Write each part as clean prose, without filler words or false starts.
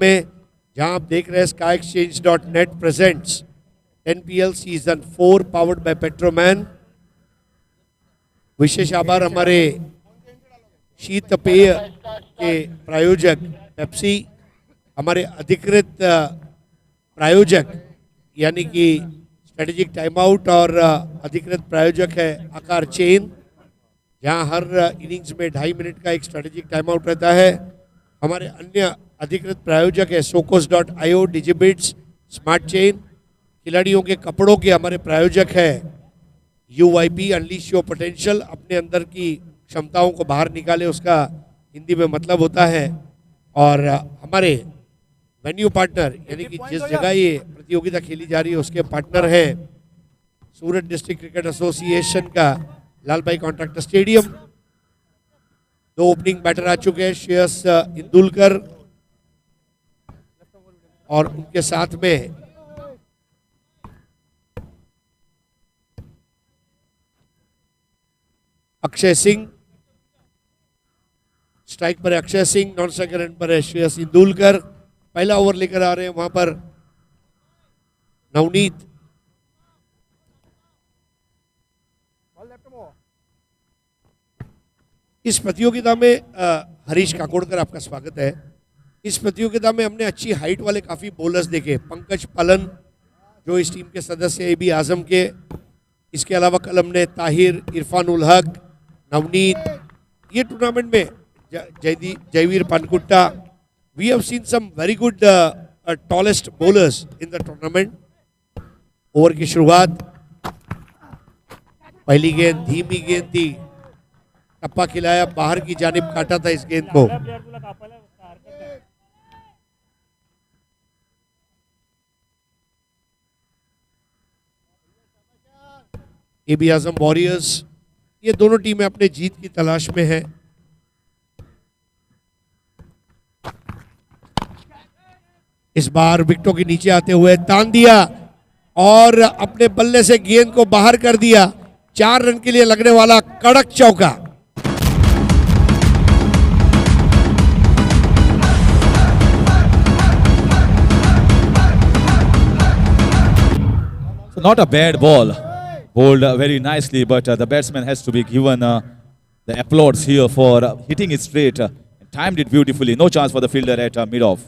में जहां आप देख रहे हैं skyexchange.net presents NPL season 4 powered by Petroman. विशेष आभार हमारे शीत पेय के प्रायोजक पेप्सी, हमारे अधिकृत प्रायोजक यानी कि स्ट्रेटेजिक टाइम आउट और अधिकृत प्रायोजक है आकार चेन, जहां हर इनिंग्स में 2.5 मिनट का एक स्ट्रेटेजिक टाइम आउट रहता है। हमारे अन्य अधिकृत प्रायोजक है Socos.io, डिजिबिट्स, स्मार्ट चेन। खिलाड़ियों के कपड़ों के हमारे प्रायोजक है UYP, अनलीश योर पोटेंशियल, अपने अंदर की क्षमताओं को बाहर निकाले, उसका हिंदी में मतलब होता है। और हमारे वेन्यू पार्टनर यानी कि जिस जगह ये प्रतियोगिता खेली जा रही है उसके पार्टनर हैं सूरत डिस्ट्रिक्ट क्रिकेट एसोसिएशन का लाल भाई कॉन्ट्रैक्टर स्टेडियम। 2 ओपनिंग बैटर आ चुके हैं, श्रेयस इंदुलकर और उनके साथ में अक्षय सिंह। स्ट्राइक पर है Akshay Singh, non strike run पर है श्रेयस इंदुलकर। पहला ओवर लेकर आ रहे हैं वहां पर नवनीत। इस प्रतियोगिता में हरीश काकोड़कर आपका स्वागत है। इस प्रतियोगिता में हमने अच्छी हाइट वाले काफी बॉलर्स देखे, पंकज पलन जो इस टीम के सदस्य AB आजम के, इसके अलावा कल हमने ताहिर, इरफान उल हक, नवनीत। ये टूर्नामेंट में Jaiveer Pankutta, we have seen some very good tallest bowlers in the tournament. Over की शुरुआत, पहली गेंद धीमी गेंद थी, टप्पा खिलाया, बाहर की जानिब काटा था इस गेंद को। AB आजम वॉरियर्स, ये दोनों टीमें अपने जीत की तलाश में हैं। इस बार विकेटों के नीचे आते हुए तान दिया और अपने बल्ले से गेंद को बाहर कर दिया। 4 रन के लिए लगने वाला कड़क चौका। Not a bad ball, bowled very nicely, but the batsman has to be given the applause here for hitting it straight and timed it beautifully. No chance for the fielder at mid-off.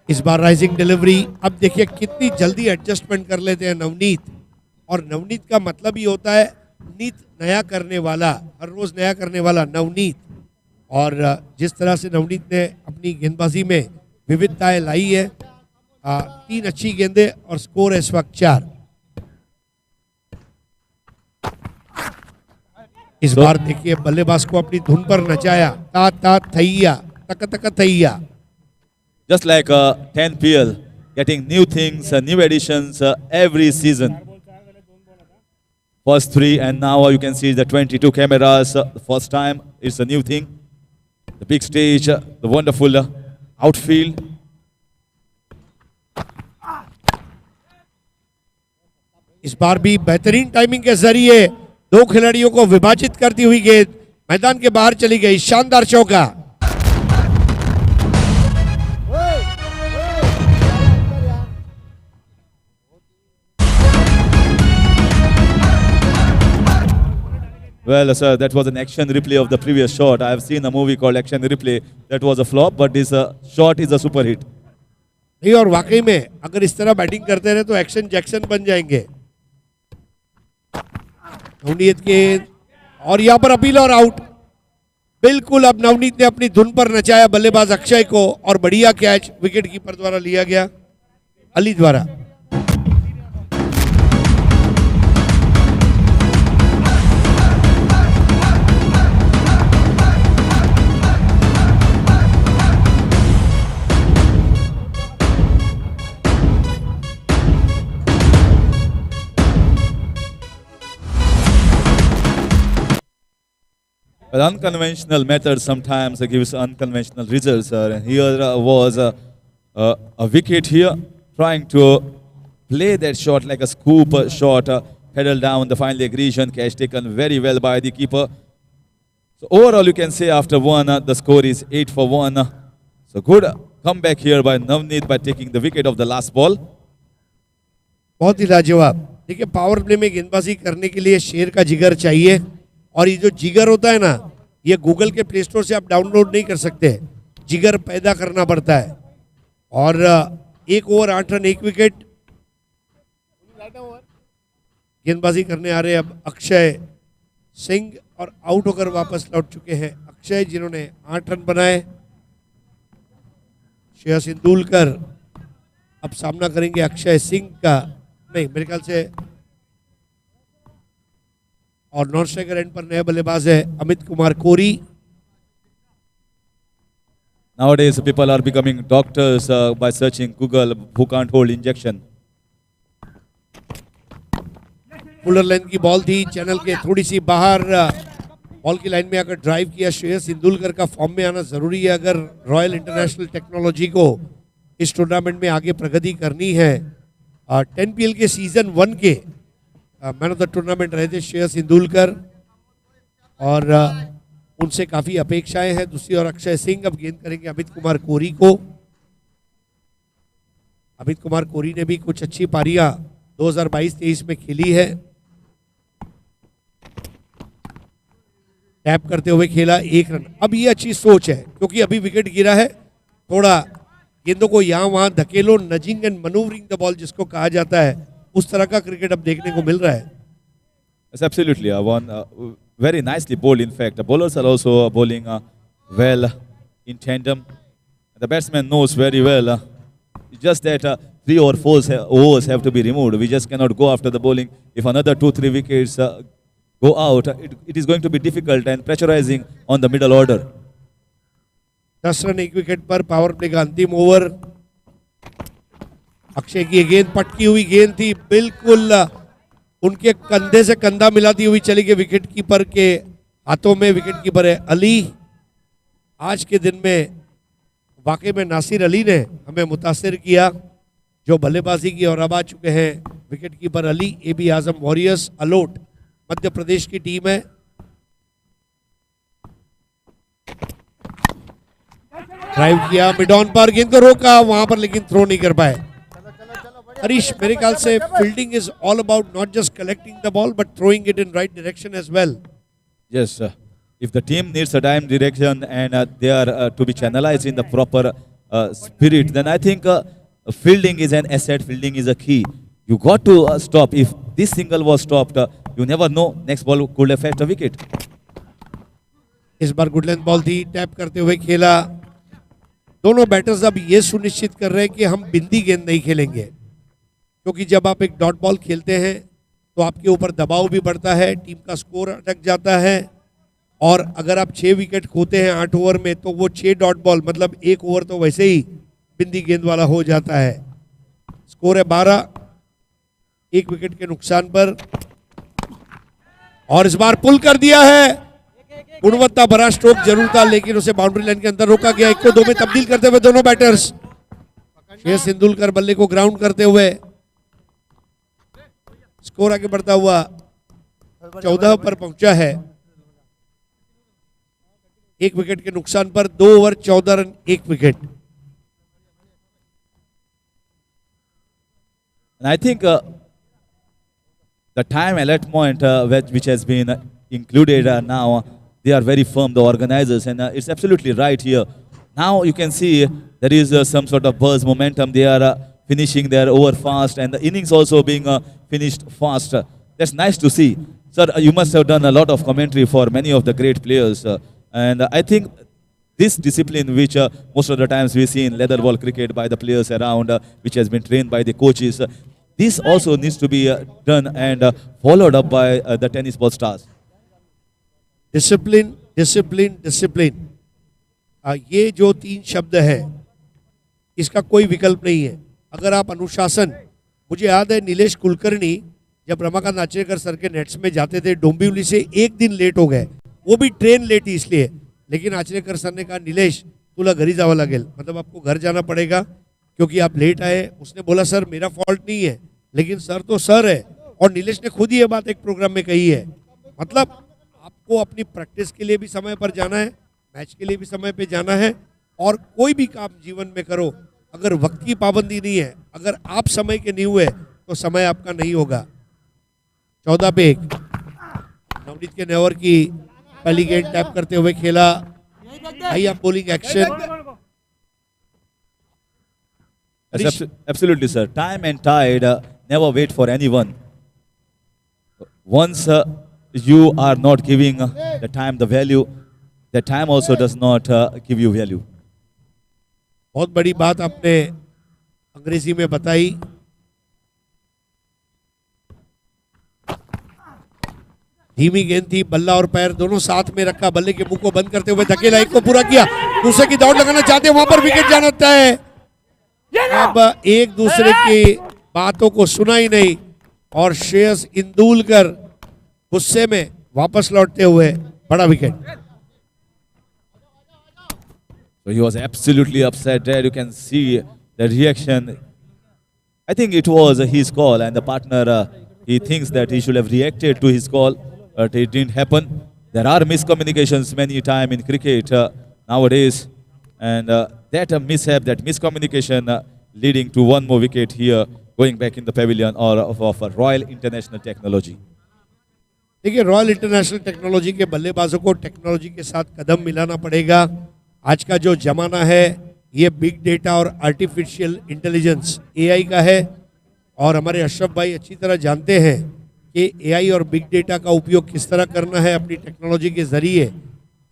इस बार rising delivery. अब देखिए कितनी जल्दी adjustment कर लेते हैं नवनीत, और नवनीत का मतलब ही होता है नीत नया करने वाला, हर रोज नया करने वाला नवनीत। और जिस तरह से नवनीत ने अपनी गेंदबाजी में विविधताएं लाई है, 3 अच्छी गेंदें और स्कोर है इस वक्त 4। इस बार देखिए बल्लेबाज को अपनी धुन पर नचाया, ता ता थैया, तक तक थैया। Just like 10PL, getting new things, new additions every season. First 3 and now you can see the 22 cameras. The first time it's a new thing. The big stage, the wonderful outfield. इस बार भी बेहतरीन timing के जरिए 2 खिलाड़ियों को विभाजित करती हुई गेंद मैदान के बाहर चली गई। शानदार चौका। Well, sir, that was an action replay of the previous shot. I have seen a movie called Action Replay. That was a flop, but this shot is a super hit. नहीं, और वाकई में अगर इस तरह बैटिंग करते रहे तो एक्शन जैक्सन बन जाएंगे। नवनीत गेंद, और यहाँ पर अपील और आउट। बिल्कुल, अब नवनीत ने अपनी धुन पर नचाया बल्लेबाज अक्षय को, और बढ़िया कैच विकेट कीपर द्वारा लिया गया, अली द्वारा। Well, unconventional methods sometimes gives unconventional results. And here was a wicket here, trying to play that shot like a scoop shot, pedal down the final aggression, catch taken very well by the keeper. So overall, you can say after one, the score is 8 for 1. So good comeback here by Navneet by taking the wicket of the last ball. बहुत ही लाजवाब। देखिए power play में गेंदबाजी करने के लिए शेर का जिगर चाहिए, और ये जो जिगर होता है ना, ये गूगल के प्ले स्टोर से आप डाउनलोड नहीं कर सकते, जिगर पैदा करना पड़ता है। और 1 ओवर 8 रन 1 विकेट। गेंदबाजी करने आ रहे अब अक्षय सिंह, और आउट होकर वापस लौट चुके हैं अक्षय, जिन्होंने 8 रन बनाए। श्रेयस इंदुलकर अब सामना करेंगे अक्षय सिंह का, नहीं मेरे ख्याल से, और नॉन स्ट्राइकर एंड पर नए बल्लेबाज है अमित कुमार कोरी। Nowadays, people are becoming doctors by searching Google who can't hold injection. Fuller line की बॉल थी, चैनल के थोड़ी सी बाहर, बॉल की लाइन में आकर ड्राइव किया। श्रेयस इंदुलकर का फॉर्म में आना जरूरी है अगर रॉयल इंटरनेशनल टेक्नोलॉजी को इस टूर्नामेंट में आगे प्रगति करनी है। 10PL के सीजन 1 के मैन ऑफ द टूर्नामेंट रहे थे श्रेयस इंदुलकर, और उनसे काफी अपेक्षाएं हैं। दूसरी ओर अक्षय सिंह अब गेंद करेंगे अमित कुमार कोरी को। अमित कुमार कोरी ने भी कुछ अच्छी पारियां 2022-23 में खेली है। टैप करते हुए खेला 1 रन। अब ये अच्छी सोच है क्योंकि अभी विकेट गिरा है, थोड़ा गेंदों को यहाँ वहां धकेलो, nudging and manoeuvring the ball जिसको कहा जाता है, उस तरह का क्रिकेट अब देखने को मिल रहा है। Yes, absolutely. One very nicely bowled. In fact, the bowlers are also bowling well in tandem. The batsman knows very well. Just that 3 or 4 overs have to be removed. We just cannot go after the bowling. If another 2-3 wickets go out, it is going to be difficult and pressurizing on the middle order. 10 run 1 wicket पर power play का अंतिम over. Akshay की गेंद पटकी हुई गेंद थी, बिल्कुल उनके कंधे से कंधा मिलाती हुई चली गई विकेट कीपर के हाथों में। विकेट कीपर है अली। आज के दिन में वाकई में नासिर अली ने हमें मुतासिर किया, जो बल्लेबाजी की, और अब आ चुके हैं विकेट कीपर अली। AB आजम वॉरियर्स अलोट मध्य प्रदेश की टीम है। ड्राइव किया मिड ऑन पर, गेंद को रोका वहां पर, लेकिन थ्रो नहीं कर पाए। हरीश, मेरे ख्याल से fielding is all about not just collecting the ball but throwing it in right direction as well. Yes, if the team needs a time direction and they are to be channelized in the proper spirit, then I think fielding is an asset. Fielding is a key. You got to stop. If this single was stopped, you never know next ball could affect a wicket. इस बार good length ball थी, tap करते हुए खेला। दोनों batters अब ये सुनिश्चित कर रहे हैं कि हम बिंदी गेंद नहीं खेलेंगे, क्योंकि जब आप एक डॉट बॉल खेलते हैं तो आपके ऊपर दबाव भी बढ़ता है, टीम का स्कोर अटक जाता है, और अगर आप 6 विकेट खोते हैं 8 ओवर में, तो वो 6 डॉट बॉल मतलब 1 ओवर तो वैसे ही बिंदी गेंद वाला हो जाता है। स्कोर है 12, 1 विकेट के नुकसान पर, और इस बार पुल कर दिया है। गुणवत्ता भरा स्ट्रोक जरूर था, लेकिन उसे बाउंड्री लाइन के अंदर रोका गया। 1 को 2 में तब्दील करते हुए दोनों बैटर्स। श्रेयस इंदुलकर बल्ले को ग्राउंड करते हुए, स्कोर आगे बढ़ता हुआ 14 पर पहुंचा है। 1 विकेट के नुकसान पर 2 over 14 run 1 wicket. And I think the time allotment which has been included now, they are very firm, the organizers, and it's absolutely right here. Now you can see there is some sort of buzz momentum. They are finishing their over fast, and the innings also being finished fast. That's nice to see. Sir, you must have done a lot of commentary for many of the great players, and I think this discipline, which most of the times we see in leather ball cricket by the players around, which has been trained by the coaches, this also needs to be done and followed up by the tennis ball stars. Discipline, discipline, discipline, ये जो 3 शब्द है, इसका कोई विकल्प नहीं है। अगर आप अनुशासन, मुझे याद है नीलेश कुलकर्णी जब रमाकांत आचरेकर सर के नेट्स में जाते थे, डोंबिवली से 1 दिन लेट हो गए, वो भी ट्रेन लेट ही इसलिए, लेकिन आचरेकर सर ने कहा नीलेश तुला घरी जावं लागेल, मतलब आपको घर जाना पड़ेगा क्योंकि आप लेट आए। उसने बोला सर मेरा फॉल्ट नहीं है, लेकिन सर तो सर है, और नीलेश ने खुद ही ये बात एक प्रोग्राम में कही है। मतलब आप आपको अपनी प्रैक्टिस के लिए भी समय पर जाना है, मैच के लिए भी समय पे जाना है, और कोई भी काम जीवन में करो, अगर वक्त की पाबंदी नहीं है, अगर आप समय के नहीं हुए तो समय आपका नहीं होगा। 14 पे 1 नवनीत के नेवर की पहली गेंद टैप करते हुए खेला। I am bowling action. Absolutely, sir. Time and tide never wait for anyone. Once you are not giving the time the value, the time also does not give you value. बहुत बड़ी बात आपने अंग्रेजी में बताई। धीमी गेंद थी, बल्ला और पैर दोनों साथ में रखा, बल्ले के मुंह को बंद करते हुए धकेला, एक को पूरा किया, दूसरे की दौड़ लगाना चाहते हैं, वहां पर विकेट जाना तय है। अब एक दूसरे की बातों को सुना ही नहीं और श्रेयस इंदुलकर गुस्से में वापस लौटते हुए बड़ा wicket. So he was absolutely upset there. You can see the reaction. I think it was his call, and the partner he thinks that he should have reacted to his call, but it didn't happen. There are miscommunications many times in cricket nowadays, and that mishap, that miscommunication leading to one more wicket here, going back in the pavilion or of Royal International Technology. देखिए, royal international technology के बल्लेबाजों को technology के साथ कदम मिलाना पड़ेगा। आज का जो जमाना है ये बिग डेटा और आर्टिफिशियल इंटेलिजेंस एआई का है, और हमारे अशरफ भाई अच्छी तरह जानते हैं कि एआई और बिग डेटा का उपयोग किस तरह करना है। अपनी टेक्नोलॉजी के ज़रिए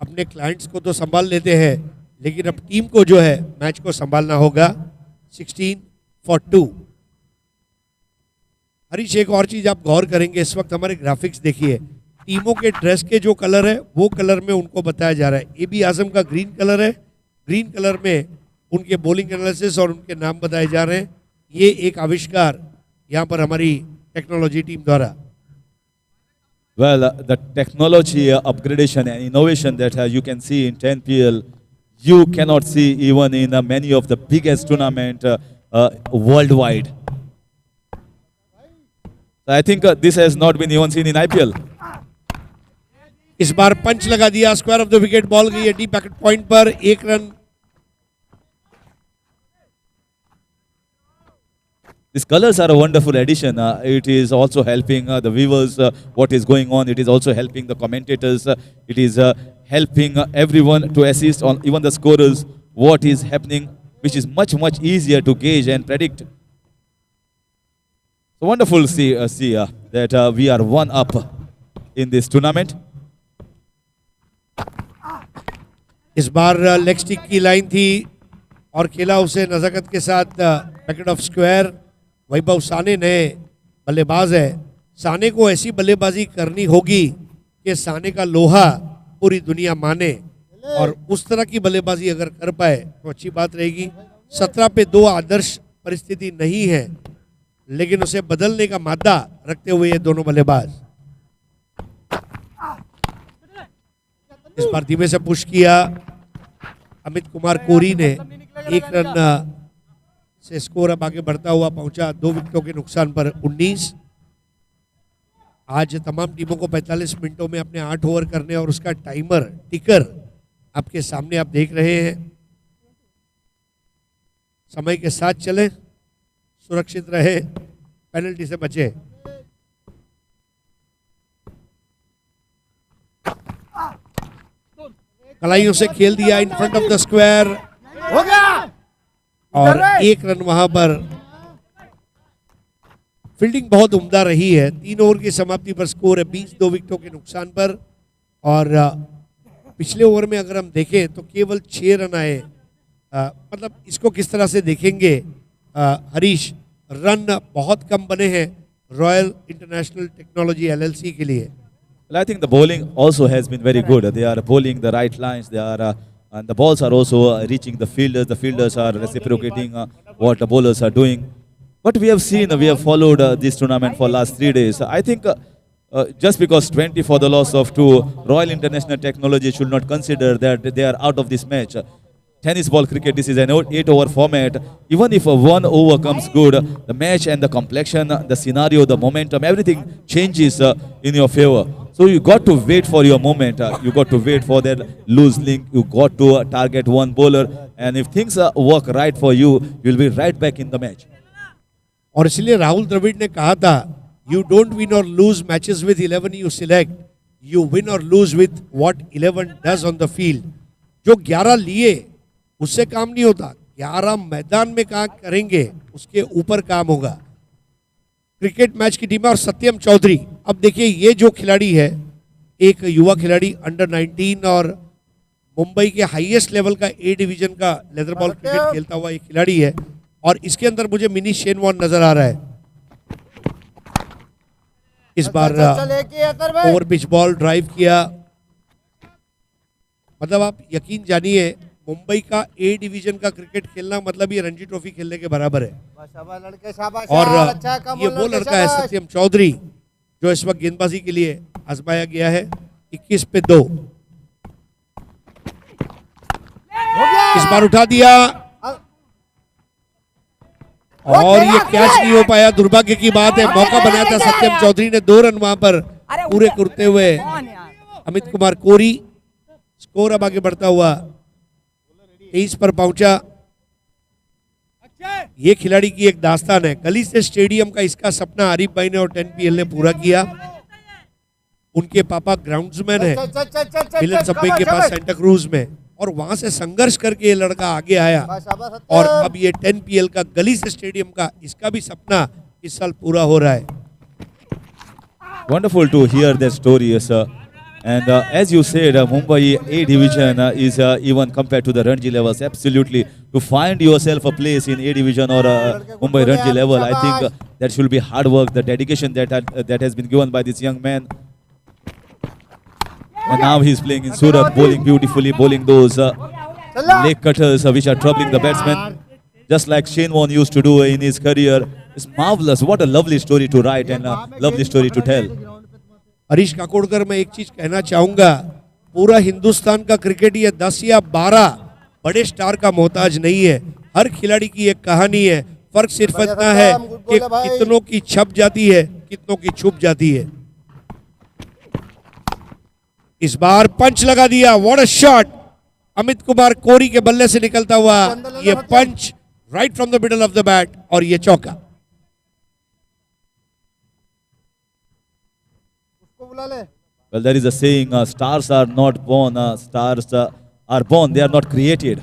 अपने क्लाइंट्स को तो संभाल लेते हैं, लेकिन अब टीम को जो है मैच को संभालना होगा। 16 for 2। हरीश, एक और चीज़ आप गौर करेंगे, इस वक्त हमारे ग्राफिक्स देखिए, टीमों के ड्रेस के जो कलर है वो कलर में उनको बताया जा रहा है। एबी आजम का ग्रीन कलर है, ग्रीन कलर में उनके बॉलिंग एनालिसिस और उनके नाम बताए जा रहे हैं। ये एक आविष्कार यहाँ पर हमारी टेक्नोलॉजी टीम द्वारा। Well, the technology upgradation and innovation that you can see in 10PL, you cannot see even in many of the biggest tournament worldwide. So I think this has not been even seen in IPL. इस बार punch लगा दिया, square of the wicket, ball गई है deep packet point पर, 1 run. These colors are a wonderful addition. It is also helping the viewers what is going on. It is also helping the commentators. It is helping everyone to assist on even the scorers what is happening, which is much easier to gauge and predict. So wonderful to see that we are one up in this tournament. इस बार leg stick की line थी और खेला उसे नज़ाकत के साथ packet of square. वैभव साने नए बल्लेबाज है। साने को ऐसी बल्लेबाजी करनी होगी कि साने का लोहा पूरी दुनिया माने, और उस तरह की बल्लेबाजी अगर कर पाए तो अच्छी बात रहेगी। 17 पे 2 आदर्श परिस्थिति नहीं है, लेकिन उसे बदलने का मादा रखते हुए ये दोनों बल्लेबाज। इस बार धीमे से पुश किया अमित कुमार कोरी ने, 1 रन से स्कोर अब आगे बढ़ता हुआ पहुंचा 2 विकेटों के नुकसान पर 19। आज तमाम टीमों को 45 मिनटों में अपने 8 ओवर करने और उसका टाइमर टिकर आपके सामने आप देख रहे हैं। समय के साथ चलें, सुरक्षित रहे, पेनल्टी से बचे। कलाइयों से खेल दिया in front of the square, हो गया, और 1 रन वहां पर। फील्डिंग बहुत उम्दा रही है। 3 ओवर की समाप्ति पर स्कोर है 20, 2 विकेटों के नुकसान पर। और पिछले ओवर में अगर हम देखें तो केवल 6 रन आए। मतलब इसको किस तरह से देखेंगे हरीश, रन बहुत कम बने हैं रॉयल इंटरनेशनल टेक्नोलॉजी एलएलसी के लिए। Well, I think the bowling also has been very good. They are bowling the right lines. They are, and the balls are also reaching the fielders. The fielders are reciprocating what the bowlers are doing. But we have seen, we have followed this tournament for last 3 days. I think just because 20 for the loss of 2, Royal International Technology should not consider that they are out of this match. tennis ball cricket, this is an 8-over format. Even if a 1 over comes good, the match and the complexion, the scenario, the momentum, everything changes in your favor. So you got to wait for your moment. You got to wait for that loose link. You got to target one bowler. And if things work right for you, you'll be right back in the match. और इसलिए राहुल द्रविड़ ने कहा था, you don't win or lose matches with 11 you select, you win or lose with what 11 does on the field. जो 11 लिए उससे काम नहीं होता, 11 मैदान में काम करेंगे उसके ऊपर काम होगा. क्रिकेट मैच की टीम है और सत्यम चौधरी, अब देखिए ये जो खिलाड़ी है, एक युवा खिलाड़ी अंडर 19 और मुंबई के हाईएस्ट लेवल का ए डिवीजन का लेदर बॉल क्रिकेट खेलता हुआ एक खिलाड़ी है और इसके अंदर मुझे मिनी शेन वॉर्न नजर आ रहा है. इस बार ओवर पिच बॉल ड्राइव किया. मतलब आप यकीन जानिए मुंबई का ए डिवीजन का क्रिकेट खेलना मतलब ये रणजी ट्रॉफी खेलने के बराबर है. और ये वो लड़का है सत्यम चौधरी जो इस वक्त गेंदबाजी के लिए आजमाया गया है. 21 पे 2. इस बार उठा दिया और ये कैच नहीं हो पाया. दुर्भाग्य की बात है, मौका बनाया था सत्यम चौधरी ने. 2 रन वहां पर पूरे करते हुए अमित कुमार कोरी. स्कोर अब आगे बढ़ता हुआ 23 पर पहुंचा. ये खिलाड़ी की एक दास्तान है. गली से स्टेडियम का इसका सपना आरिफ भाई ने और 10PL ने पूरा किया. उनके पापा ग्राउंड्समैन है मिलन सबवे के पास सेंटा क्रूज में, और वहां से संघर्ष करके ये लड़का आगे आया और अब ये 10PL का गली से स्टेडियम का इसका भी सपना इस साल पूरा हो रहा है. Wonderful to hear that story, sir. And as you said, Mumbai A division is even compared to the Ranji levels. Absolutely, to find yourself a place in A division or Mumbai Ranji level, I think that should be hard work, the dedication that has been given by this young man. And now he's playing in Surat, bowling beautifully, bowling those leg cutters which are troubling the batsman, just like Shane Warne used to do in his career. It's marvelous. What a lovely story to write and a lovely story to tell. Harish Kakodkar, मैं एक चीज कहना चाहूंगा, पूरा हिंदुस्तान का cricket ये 10 या 12 बड़े स्टार का मोहताज नहीं है. हर खिलाड़ी की एक कहानी है. फर्क सिर्फ इतना है कि कितनों की छप जाती है, कितनों की छुप जाती है. इस बार पंच लगा दिया. What a shot. Amit Kumar Kori के बल्ले से निकलता हुआ ये punch right from the middle of the bat और ये चौका. Well, there is a saying, stars are not born, stars are born, they are not created.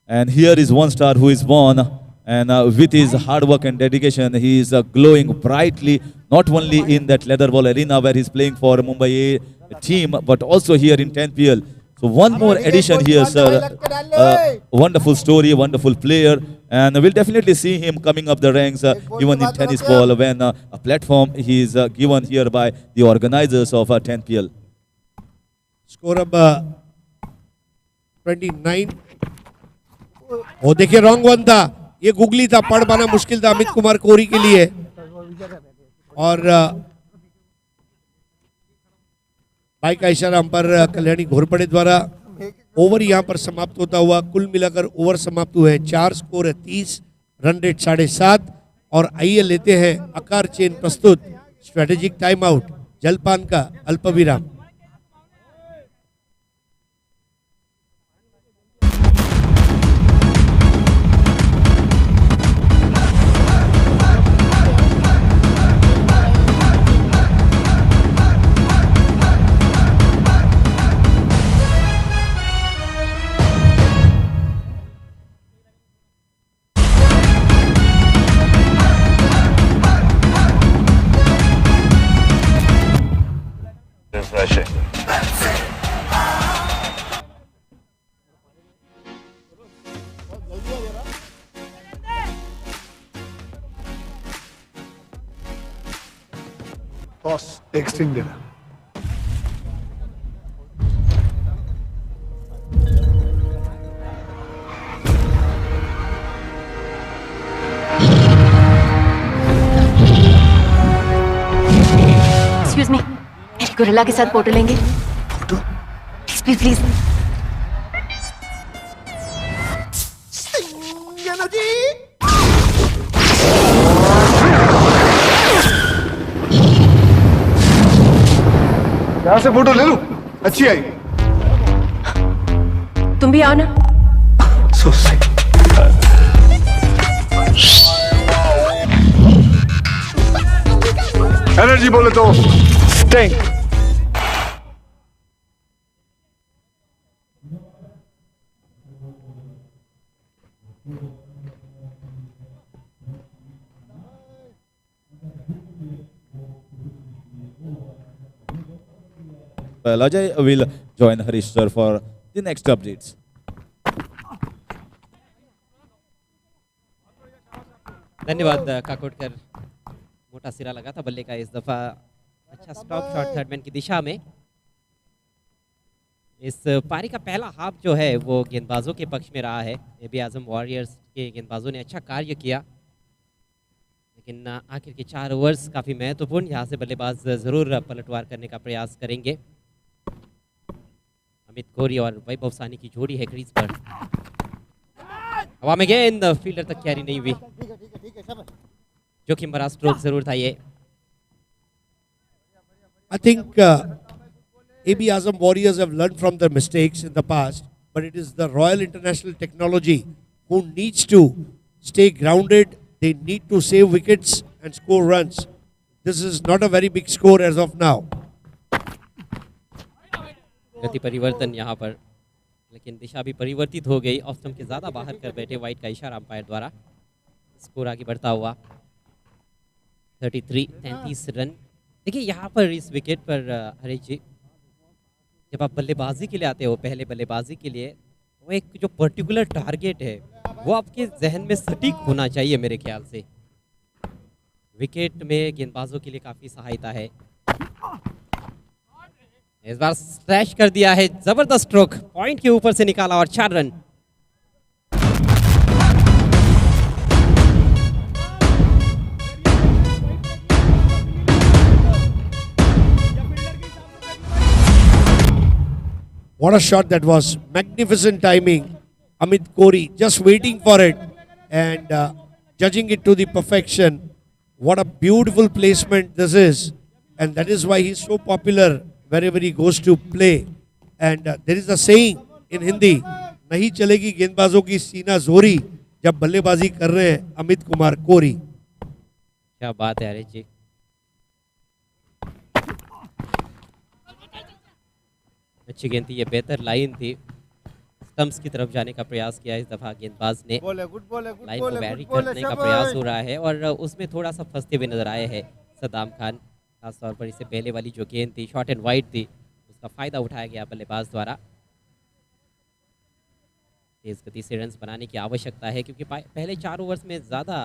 And here is one star who is born, and with his hard work and dedication, he is glowing brightly, not only in that leather ball arena where he's playing for Mumbai A team, but also here in 10PL. So one more addition here, sir. Wonderful story, wonderful player, and we'll definitely see him coming up the ranks even in tennis ball when a platform he is given here by the organizers of 10PL. Score अब 29. वो देखिए wrong one था, ये googly था, पढ़ पाना मुश्किल था अमित कुमार कोरी के लिए. और भाई का इशारा अंपायर कल्याणी घोरपड़े द्वारा ओवर यहां पर समाप्त होता हुआ. कुल मिलाकर ओवर समाप्त हुए हैं 4. स्कोर है 30, रन रेट 7.5. और आइए लेते हैं आकार चेन प्रस्तुत स्ट्रेटेजिक टाइम आउट, जलपान का अल्प विराम. Refreshing. Toss extended. Excuse me. Gorilla के साथ फोटो लेंगे? फोटो? Please please. है ना जी। यहाँ से फोटो ले लूं? अच्छी आई। तुम भी आओ ना। So sick. एनर्जी बोले तो sting. Well, Ajay will join Harish sir for the next updates. धन्यवाद काकोडकर। मोटा सिरा लगा था बल्ले का इस दफा। अच्छा स्टॉप शॉट थर्डमैन की दिशा में। इस पारी का पहला हाफ जो है वो गेंदबाजों के पक्ष में रहा है। एबी आजम वॉरियर्स के गेंदबाजों ने अच्छा कार्य किया, लेकिन आखिर के 4 ओवर्स काफ़ी महत्वपूर्ण। यहाँ से बल्लेबाज ज़रूर पलटवार करने का प्रयास करेंगे। अमित कोहली और वैभव सानी की जोड़ी है क्रीज पर। हवा में गेंद फील्डर तक कैरी नहीं हुई। जोखिम भरा स्ट्रोक जरूर था ये। I think AB Azam Warriors have learned from their mistakes in the past, but it is the Royal International Technology who needs to stay grounded. They need to save wickets and score runs. This is not a very big score as of now. गति परिवर्तन यहाँ पर, लेकिन दिशा भी परिवर्तित हो गई। Off stump के ज़्यादा बाहर कर बैठे वाइट का इशारा अंपायर द्वारा। स्कोर आगे बढ़ता हुआ 33 रन। देखिए यहाँ पर इस विकेट पर हरीश जी, जब आप बल्लेबाजी के लिए आते हो, पहले बल्लेबाजी के लिए, वो एक जो पर्टिकुलर टारगेट है वो आपके जहन में सटीक होना चाहिए मेरे ख्याल से। विकेट में गेंदबाजों के लिए काफ़ी सहायता है। इस बार स्ट्रैच कर दिया है, जबरदस्त स्ट्रोक, पॉइंट के ऊपर से निकाला और 4 run. What a shot that was. Magnificent timing. Amit Kori just waiting for it and judging it to the perfection. What a beautiful placement this is. And that is why he's so popular wherever he goes to play. And there is a saying in Hindi, नहीं चलेगी गेंदबाजों की सीना जोरी जब बल्लेबाजी कर रहे हैं अमित कुमार कोरी। क्या बात है हरीश जी। अच्छी गेंद थी, ये बेहतर लाइन थी। स्टंप्स की तरफ जाने का प्रयास किया इस दफा गेंदबाज ने। लाइन को वैरी करने का प्रयास हो रहा है और उसमें थोड़ा सा फंसते हुए नजर आए हैं सद्दाम खान। खासतौर पर इससे पहले वाली जो गेंद थी शॉर्ट एंड वाइड थी, उसका फायदा उठाया गया बल्लेबाज द्वारा। तेज गति से रन्स बनाने की आवश्यकता है क्योंकि पहले 4 ओवर्स में ज़्यादा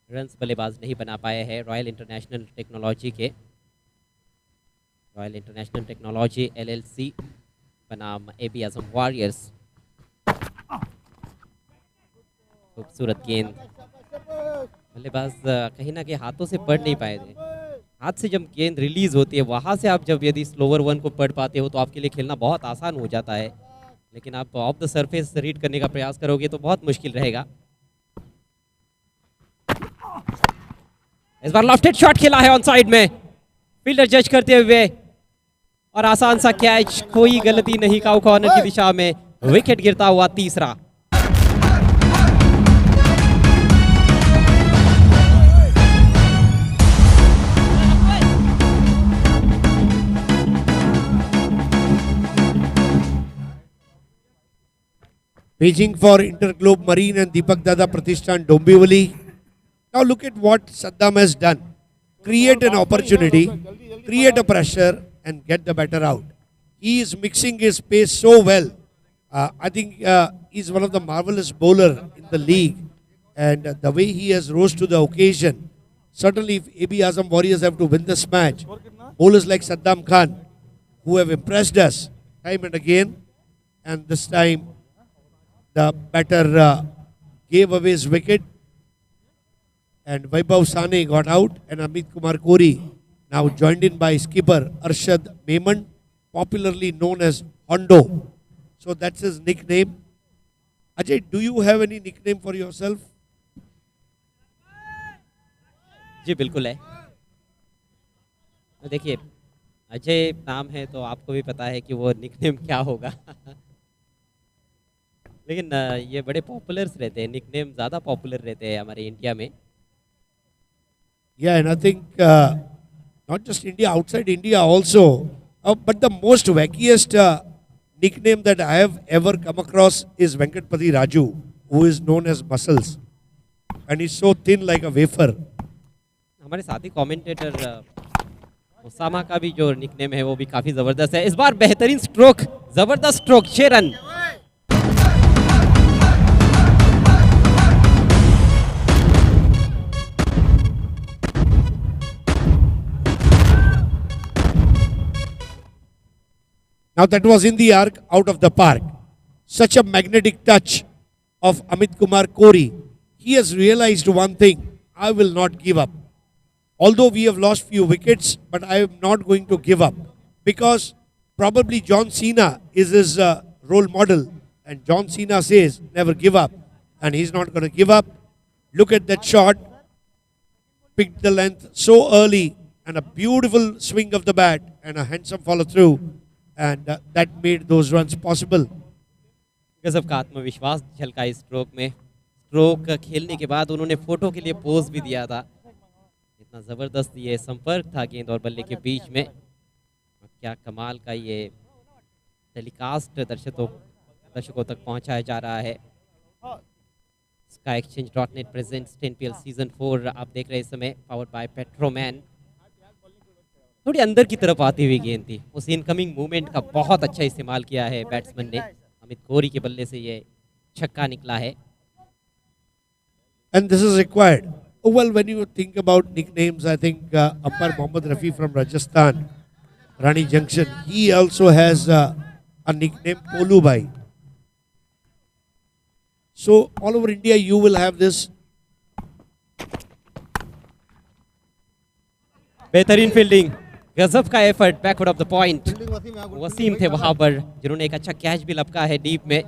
रन्स बल्लेबाज नहीं बना पाए हैं रॉयल इंटरनेशनल टेक्नोलॉजी के। रॉयल इंटरनेशनल टेक्नोलॉजी LLC बनाम AB आजम वॉरियर्स। खूबसूरत गेंद, बल्लेबाज कहीं ना कहीं हाथों से पढ़ नहीं पाए थे। हाथ से जब गेंद रिलीज होती है वहाँ से आप जब यदि स्लोवर वन को पढ़ पाते हो तो आपके लिए खेलना बहुत आसान हो जाता है, लेकिन आप ऑफ द सरफेस रीड करने का प्रयास करोगे तो बहुत मुश्किल रहेगा। इस बार लॉफ्टेड शॉट खेला है ऑन साइड में, फील्डर जज करते हुए, और आसान सा कैच, कोई गलती नहीं काउ कॉर्नर की दिशा में, विकेट गिरता हुआ तीसरा। Paging for Interglobe Marine and Deepak Dada Pratishthan Dombivli. Now look at what Saddam has done. Create an opportunity, create a pressure and get the batter out. He is mixing his pace so well. I think he's one of the marvelous bowler in the league, and the way he has rose to the occasion. Certainly if AB Azam Warriors have to win this match, bowlers like Saddam Khan, who have impressed us time and again, and this time the batter gave away his wicket and Vaibhav Sane got out, and Amit Kumar Kori now joined in by skipper Arshad Memon, popularly known as Hondo. So that's his nickname. Ajay, do you have any nickname for yourself? जी बिल्कुल है। तो देखिए, अजय नाम है तो आपको भी पता है कि वो निकनेम क्या होगा। लेकिन ये बड़े पॉपुलर्स रहते हैं, निकनेम ज़्यादा पॉपुलर रहते हैं हमारे इंडिया में। Yeah, and I think not just India, outside India also. But the most wackiest nickname that I have ever come across is Venkatpati Raju, who is known as Muscles. And he's so thin like a wafer. हमारे साथी commentator Usama का भी जो nickname है वो भी काफ़ी ज़बरदस्त है। इस बार बेहतरीन स्ट्रोक, ज़बरदस्त stroke, 6 run. Now that was in the arc, out of the park. Such a magnetic touch of Amit Kumar Kori. He has realized one thing: I will not give up. Although we have lost few wickets, but I am not going to give up because probably John Cena is his role model, and John Cena says never give up, and he's not going to give up. Look at that shot, picked the length so early, and a beautiful swing of the bat and a handsome follow through, and that made those runs possible. गजब का आत्मविश्वास झलका इस stroke में। Stroke खेलने के बाद उन्होंने photo के लिए पोज भी दिया था। इतना ज़बरदस्त ये संपर्क था गेंद और बल्ले के बीच में। और क्या कमाल का ये टेलीकास्ट दर्शकों तक पहुंचाया जा रहा है। SkyExchange.net presents 10PL सीजन 4 आप देख रहे हैं इस समय, पावर्ड बाय पेट्रोमैन। थोड़ी अंदर की तरफ आती हुई गेंद थी, उस इनकमिंग मूवमेंट का बहुत अच्छा इस्तेमाल किया है बैट्समैन ने। अमित कोहली के बल्ले से ये छक्का निकला है। And this is required. Oh, well, when you think about nicknames, I think umpire Mohammad Rafi from Rajasthan, Rani Junction, he also has a nickname, Polu Bhai. So all over India, you will have this. बेहतरीन fielding, गजब का effort, backward of the point. Wasim थे वहां पर जिन्होंने एक अच्छा catch भी लपका है डीप में।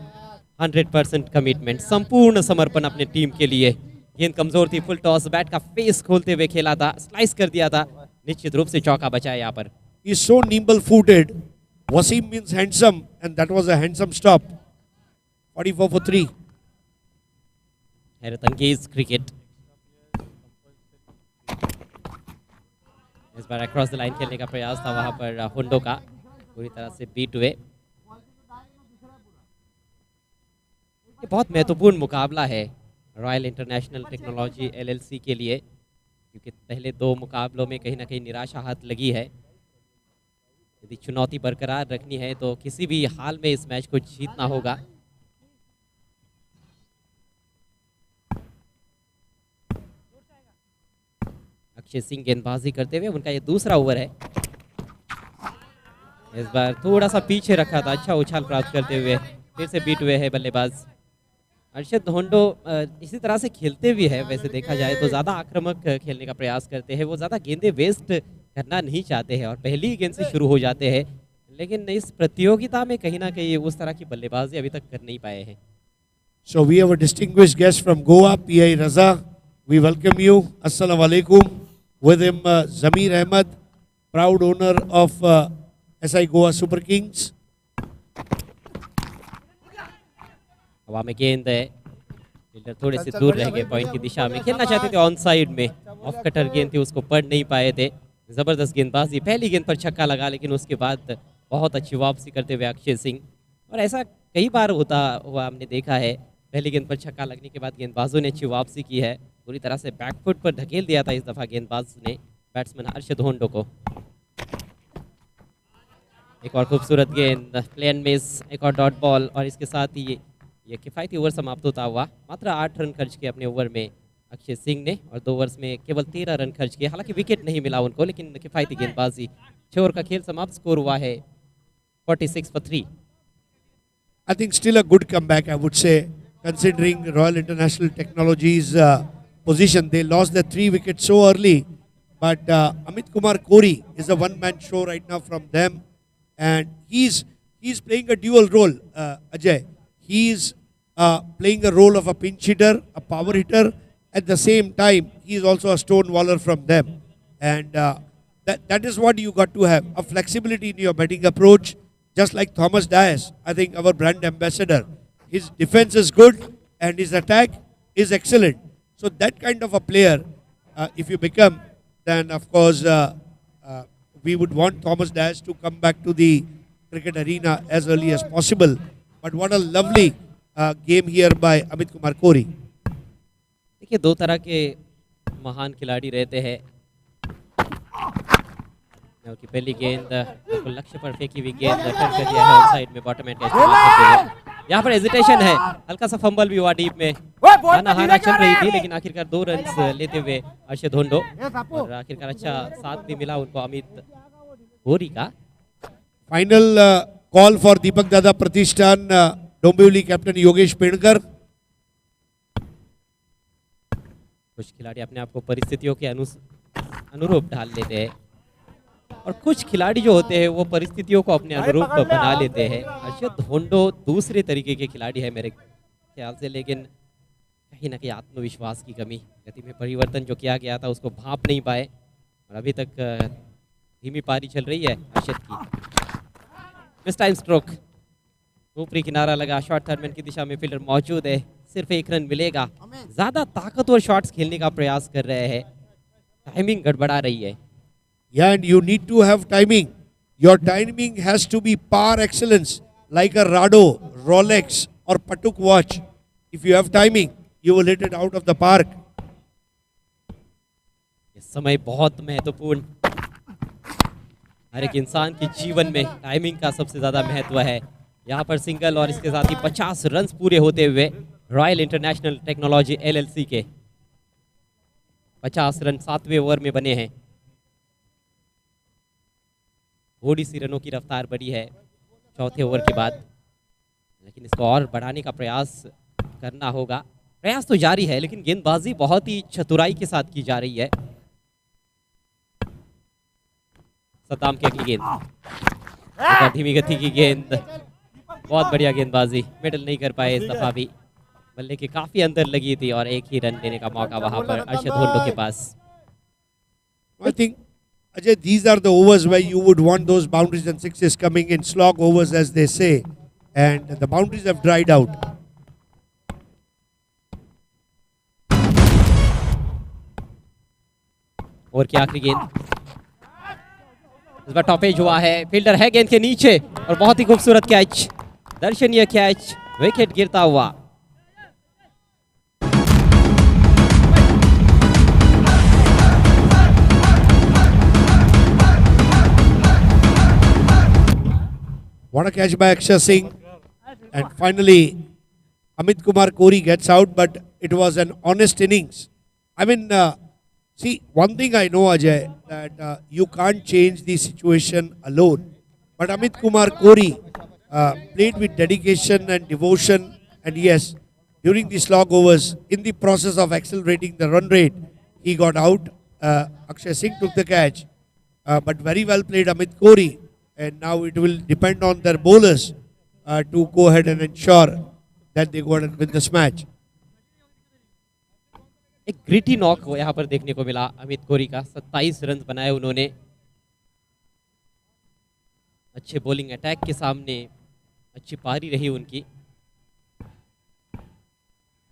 100% कमिटमेंट, संपूर्ण समर्पण अपने टीम के लिए। गेंद कमजोर थी, फुल टॉस, बैट का फेस खोलते हुए खेला था, स्लाइस कर दिया था, निश्चित रूप से चौका बचा यहाँ पर। He's so nimble-footed. Wasim means handsome, and that was a handsome stop. 44 for 3. हैरत अंगेज क्रिकेट। इस बार अक्रॉस द लाइन खेलने का प्रयास था वहां पर हुंडो का, पूरी तरह से बीट हुए। ये बहुत महत्वपूर्ण मुकाबला है रॉयल इंटरनेशनल टेक्नोलॉजी LLC के लिए, क्योंकि पहले 2 मुकाबलों में कहीं ना कहीं निराशा हाथ लगी है। यदि चुनौती बरकरार रखनी है तो किसी भी हाल में इस मैच को जीतना होगा। अक्षय सिंह गेंदबाजी करते हुए, उनका ये दूसरा ओवर है। इस बार थोड़ा सा पीछे रखा था, अच्छा उछाल प्राप्त करते हुए फिर से बीट हुए हैं बल्लेबाज। अर्शद होंडो इसी तरह से खेलते भी है, वैसे देखा जाए तो ज़्यादा आक्रामक खेलने का प्रयास करते हैं। वो ज़्यादा गेंदें वेस्ट करना नहीं चाहते हैं और पहली ही गेंद से शुरू हो जाते हैं, लेकिन इस प्रतियोगिता में कहीं ना कहीं उस तरह की बल्लेबाजी अभी तक कर नहीं पाए हैं। So we have a distinguished guest from Goa, P.I. Raza. We welcome you. Assalamu alaikum. With him, Zamir Ahmed, proud owner of SI Goa Super Kings. हवा में गेंद है, फील्डर थोड़े से दूर रह गए पॉइंट की दिशा में, खेलना चाहते थे ऑन साइड में, ऑफ कटर गेंद थी, उसको पढ़ नहीं पाए थे। ज़बरदस्त गेंदबाजी, पहली गेंद पर छक्का लगा, लेकिन उसके बाद बहुत अच्छी वापसी करते हुए अक्षय सिंह। और ऐसा कई बार होता हुआ हमने देखा है, पहली गेंद पर छक्का लगने के बाद गेंदबाजों ने अच्छी वापसी की है, पूरी तरह से बैकफुट पर ढकेल दिया था इस दफ़ा गेंदबाज ने बैट्समैन अर्शद होंडो को। एक और खूबसूरत गेंद, प्लेन मिस, एक और डॉट बॉल, और इसके साथ ही ये किफ़ायती ओवर समाप्त होता हुआ। मात्र 8 रन खर्च किए अपने ओवर में अक्षय सिंह ने, और 2 ओवर्स में केवल 13 रन खर्च किए। हालांकि विकेट नहीं मिला उनको, लेकिन किफ़ायती गेंदबाजी। 6 ओवर का खेल समाप्त, स्कोर हुआ है 46 for 3। I think still a good comeback, I would say, considering Royal International Technologies' position. They lost their 3 wickets so early, but Amit Kumar Kori is a one-man show right now from them, and he's playing a dual role, Ajay. He's playing a role of a pinch hitter, a power hitter. At the same time, he is also a stonewaller from them. And that is what you got to have, a flexibility in your batting approach, just like Thomas Dias, I think our brand ambassador. His defense is good and his attack is excellent. So that kind of a player, if you become, then of course we would want Thomas Dias to come back to the cricket arena as early as possible. But what a lovely game here by Amit Kumar Kori. देखिए दो तरह के महान खिलाड़ी रहते हैं कि पहली गेंद बिल्कुल लक्ष्य पर फेंकी हुई गेंद टर्न कर दिया है ऑन साइड में बॉटम एंड टेस्ट यहाँ पर हेजिटेशन है, हल्का सा फंबल भी हुआ डीप में, हाना चल रही थी लेकिन आखिरकार 2 रन्स लेते हुए अर्शद होंडो और आखिरकार अच्छा साथ भी मिला उनको अमित कोरी का। फाइनल कॉल फॉर दीपक दादा प्रतिष्ठान, डोंबिवली कैप्टन योगेश पेड़कर। कुछ खिलाड़ी अपने आप को परिस्थितियों के अनुरूप ढाल लेते हैं और कुछ खिलाड़ी जो होते हैं वो परिस्थितियों को अपने अनुरूप बना लेते हैं। अर्शद होंडो दूसरे तरीके के खिलाड़ी है मेरे ख्याल से, लेकिन कहीं ना कहीं आत्मविश्वास की कमी, गति में परिवर्तन जो किया गया था उसको भांप नहीं पाए और अभी तक धीमी पारी चल रही है अर्शद की। मिस टाइम स्ट्रोक, ऊपरी किनारा लगा, शॉट थर्ड मैन की दिशा में फील्डर मौजूद है, सिर्फ 1 रन मिलेगा। ज्यादा ताकतवर शॉट्स खेलने का प्रयास कर रहे हैं, टाइमिंग गड़बड़ा रही है। Yeah, and you need to have timing. Your timing has to be par excellence, like a Rado, Rolex or Patuk watch. If you have timing, you will hit it out of the park. इस समय बहुत महत्वपूर्ण, हर एक इंसान के जीवन में timing का सबसे ज़्यादा महत्व है। यहाँ पर सिंगल और इसके साथ ही 50 रन पूरे होते हुए रॉयल इंटरनेशनल टेक्नोलॉजी LLC के 50 रन 7वें ओवर में बने हैं। थोड़ी सी रनों की रफ्तार बढ़ी है चौथे ओवर के बाद, लेकिन इसको और बढ़ाने का प्रयास करना होगा। प्रयास तो जारी है लेकिन गेंदबाजी बहुत ही चतुराई के साथ की जा रही है। सद्दाम की अगली गेंद, धीमी गति की गेंद, बहुत बढ़िया गेंदबाजी, मिडल नहीं कर पाए इस दफा भी, बल्ले के काफी अंदर लगी थी और एक ही रन लेने का मौका वहां पर अर्शद होंडो के पास। I think, Ajay, these are the overs where you would want those boundaries and sixes coming in, slog overs as they say, and the boundaries have dried out. और की आखिरी गेंद, इस बार टॉपेज हुआ है, फील्डर है गेंद के नीचे और बहुत ही खूबसूरत कैच, दर्शनीय कैच, विकेट गिरता हुआ। What a catch by Akshay Singh. And finally, Amit Kumar Kori gets out, but it was an honest innings. I mean, see, one thing I know, Ajay, that you can't change the situation alone. But Amit Kumar Kori played with dedication and devotion. And yes, during the slog overs, in the process of accelerating the run rate, he got out. Akshay Singh took the catch. But very well played Amit Kori. And now it will depend on their bowlers to go ahead and ensure that they go ahead and win this match. एक gritty knock को यहाँ पर देखने को मिला अमित कोरी का, 27 run बनाए उन्होंने। अच्छे बॉलिंग अटैक के सामने अच्छी पारी रही उनकी।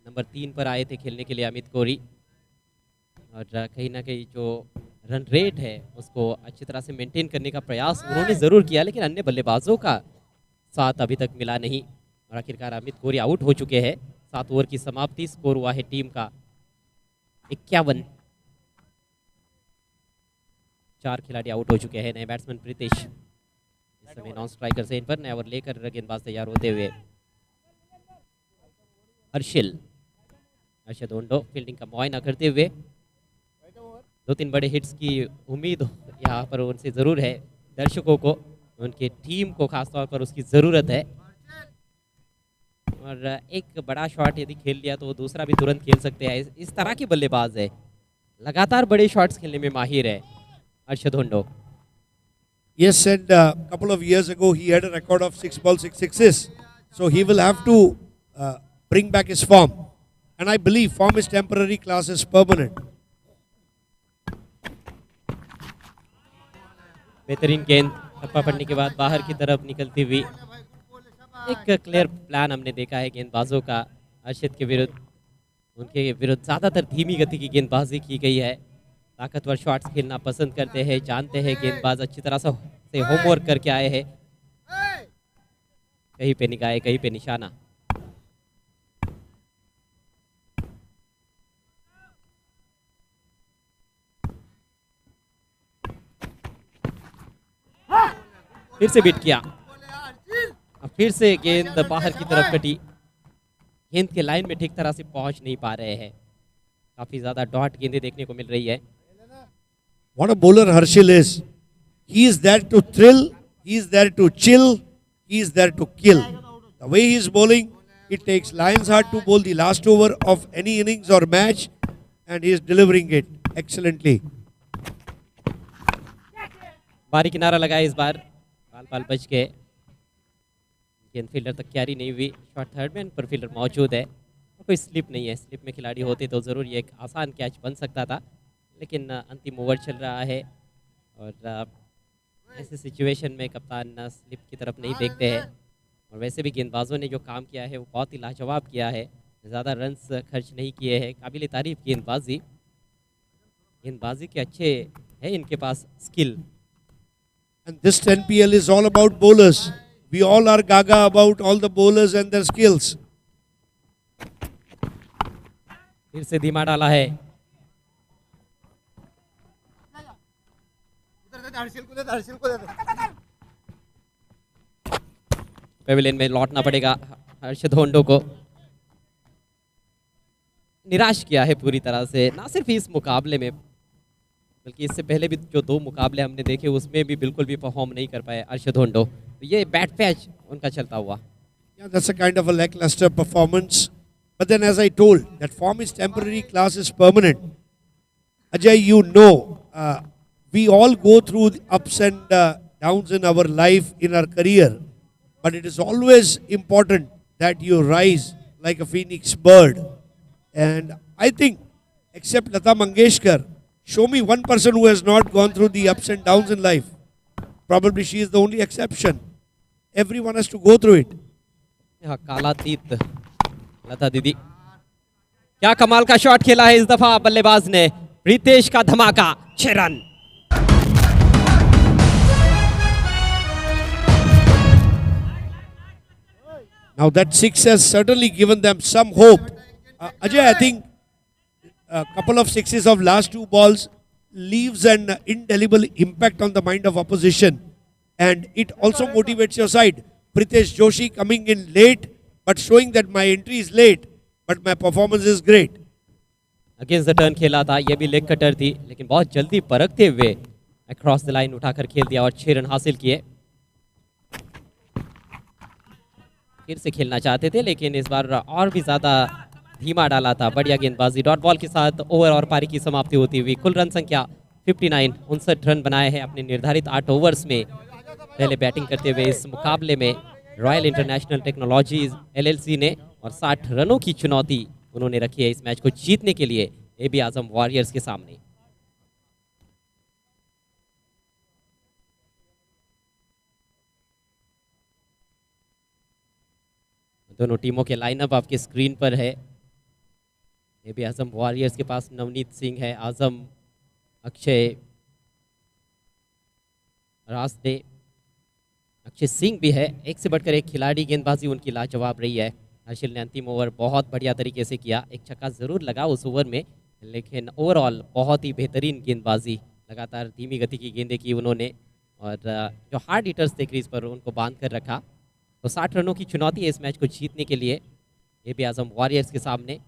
नंबर 3 पर आए थे खेलने के लिए अमित कोरी और कहीं ना कहीं जो रन रेट है उसको अच्छी तरह से मेंटेन करने का प्रयास उन्होंने ज़रूर किया, लेकिन अन्य बल्लेबाजों का साथ अभी तक मिला नहीं और आखिरकार अमित कोरी आउट हो चुके हैं। 7 ओवर की समाप्ति, स्कोर हुआ है टीम का 51। 4 खिलाड़ी आउट हो चुके हैं। नए बैट्समैन प्रीतिश इस समय नॉन स्ट्राइकर से इन पर नया ओवर लेकर गेंदबाज तैयार होते हुए। अर्शद होंडो फील्डिंग का मुआयना करते हुए, 2-3 बड़े हिट्स की उम्मीद यहाँ पर उनसे ज़रूर है। दर्शकों को, उनके टीम को खासतौर पर उसकी ज़रूरत है और एक बड़ा शॉट यदि खेल लिया तो वो दूसरा भी तुरंत खेल सकते हैं। इस तरह के बल्लेबाज है, लगातार बड़े शॉट्स खेलने में माहिर है Arshad होंडो। Yes, and a couple of years ago he had a record of 6 balls, 6 sixes. So he will have to bring back his form. And I believe form is temporary, class is permanent. बेहतरीन गेंद टप्पा पड़ने के बाद बाहर की तरफ निकलती हुई एक क्लियर प्लान हमने देखा है गेंदबाजों का अर्शद के विरुद्ध। उनके विरुद्ध ज़्यादातर धीमी गति की गेंदबाजी की गई है। ताकतवर शॉट्स खेलना पसंद करते हैं, जानते हैं गेंदबाज अच्छी तरह से होमवर्क करके आए हैं। कहीं पे निगाह, कहीं पे निशाना। फिर से बीट किया, अब फिर से गेंद बाहर की तरफ कटी। गेंद के लाइन में ठीक तरह से पहुंच नहीं पा रहे हैं। काफी ज्यादा डॉट गेंदें देखने को मिल रही है। What a bowler Harshil is. He is there to thrill, he is there to chill, he is there to kill. The way he is bowling, it takes lion's heart to bowl the last over of any innings or match, and he is delivering it excellently. बारी किनारा लगाया इस बार, पाल बच गए। गेंद fielder तक क्यारी नहीं हुई। शॉट थर्ड मैन पर फील्डर मौजूद है, तो कोई स्लिप नहीं है। स्लिप में खिलाड़ी होते तो ज़रूर ये एक आसान कैच बन सकता था, लेकिन अंतिम ओवर चल रहा है और ऐसे सिचुएशन में कप्तान स्लिप की तरफ नहीं देखते हैं। और वैसे भी गेंदबाजों ने जो काम किया है वो बहुत ही लाजवाब किया है। ज़्यादा रन्स खर्च नहीं किए हैं। काबिल तारीफ गेंदबाजी के अच्छे है इनके पास skill. And this 10PL is all about bowlers. We all are gaga about all the bowlers and their skills. फिर से धीमा डाला है। पेविलियन में लौटना पड़ेगा हर्षद होंडो को। निराश किया है पूरी तरह से, ना सिर्फ इस मुकाबले में बल्कि इससे पहले भी जो 2 मुकाबले हमने देखे उसमें भी बिल्कुल भी परफॉर्म नहीं कर पाए अर्शद होंडो। तो ये बैट पैच उनका चलता हुआ। Yeah, that's a kind of a lackluster performance. But then, as I told, that form is temporary, class is permanent. Ajay, you know, we all go through the ups and downs in our life, in our career. But it is always important that you rise like a phoenix bird. And I think, except Lata Mangeshkar, show me one person who has not gone through the ups and downs in life. Probably she is the only exception. Everyone has to go through it. यहाँ कालातीत लता दीदी, क्या कमाल का shot खेला है इस दफा बल्लेबाज ने। प्रीतेश का धमाका, 6 run. Now that 6 has certainly given them some hope. Ajay, I think a couple of sixes of last 2 balls leaves an indelible impact on the mind of opposition, and it also motivates your side. Pritesh Joshi coming in late, but showing that my entry is late, but my performance is great. Against the turn खेला था, ये भी leg cutter थी, लेकिन बहुत जल्दी परखते हुए across the line उठाकर खेल दिया और 6 रन हासिल किए। फिर से खेलना चाहते थे, लेकिन इस बार और भी ज्यादा धीमा डाला था। बढ़िया गेंदबाजी, डॉट बॉल के साथ ओवर और पारी की समाप्ति होती हुई कुल रन संख्या 59, 59 रन बनाए हैं अपने निर्धारित 8 ओवर्स में। पहले बैटिंग करते हुए इस मुकाबले में रॉयल इंटरनेशनल टेक्नोलॉजीज LLC ने, और 60 रनों की चुनौती उन्होंने रखी है इस मैच को जीतने के लिए AB आजम वॉरियर्स के सामने। दोनों टीमों के लाइनअप आपके स्क्रीन पर है। AB आजम वॉरियर्स के पास नवनीत सिंह है, आजम, अक्षय, रास्ते, अक्षय सिंह भी है। एक से बढ़कर एक खिलाड़ी, गेंदबाजी उनकी लाजवाब रही है। हर्षिल ने अंतिम ओवर बहुत बढ़िया तरीके से किया। एक छक्का ज़रूर लगा उस ओवर में, लेकिन ओवरऑल बहुत ही बेहतरीन गेंदबाजी, लगातार धीमी गति की गेंदें की उन्होंने, और जो हार्ड हिटर्स थे क्रीज पर उनको बांध कर रखा। तो 60 रनों की चुनौती है इस मैच को जीतने के लिए AB आजम वॉरियर्स के सामने।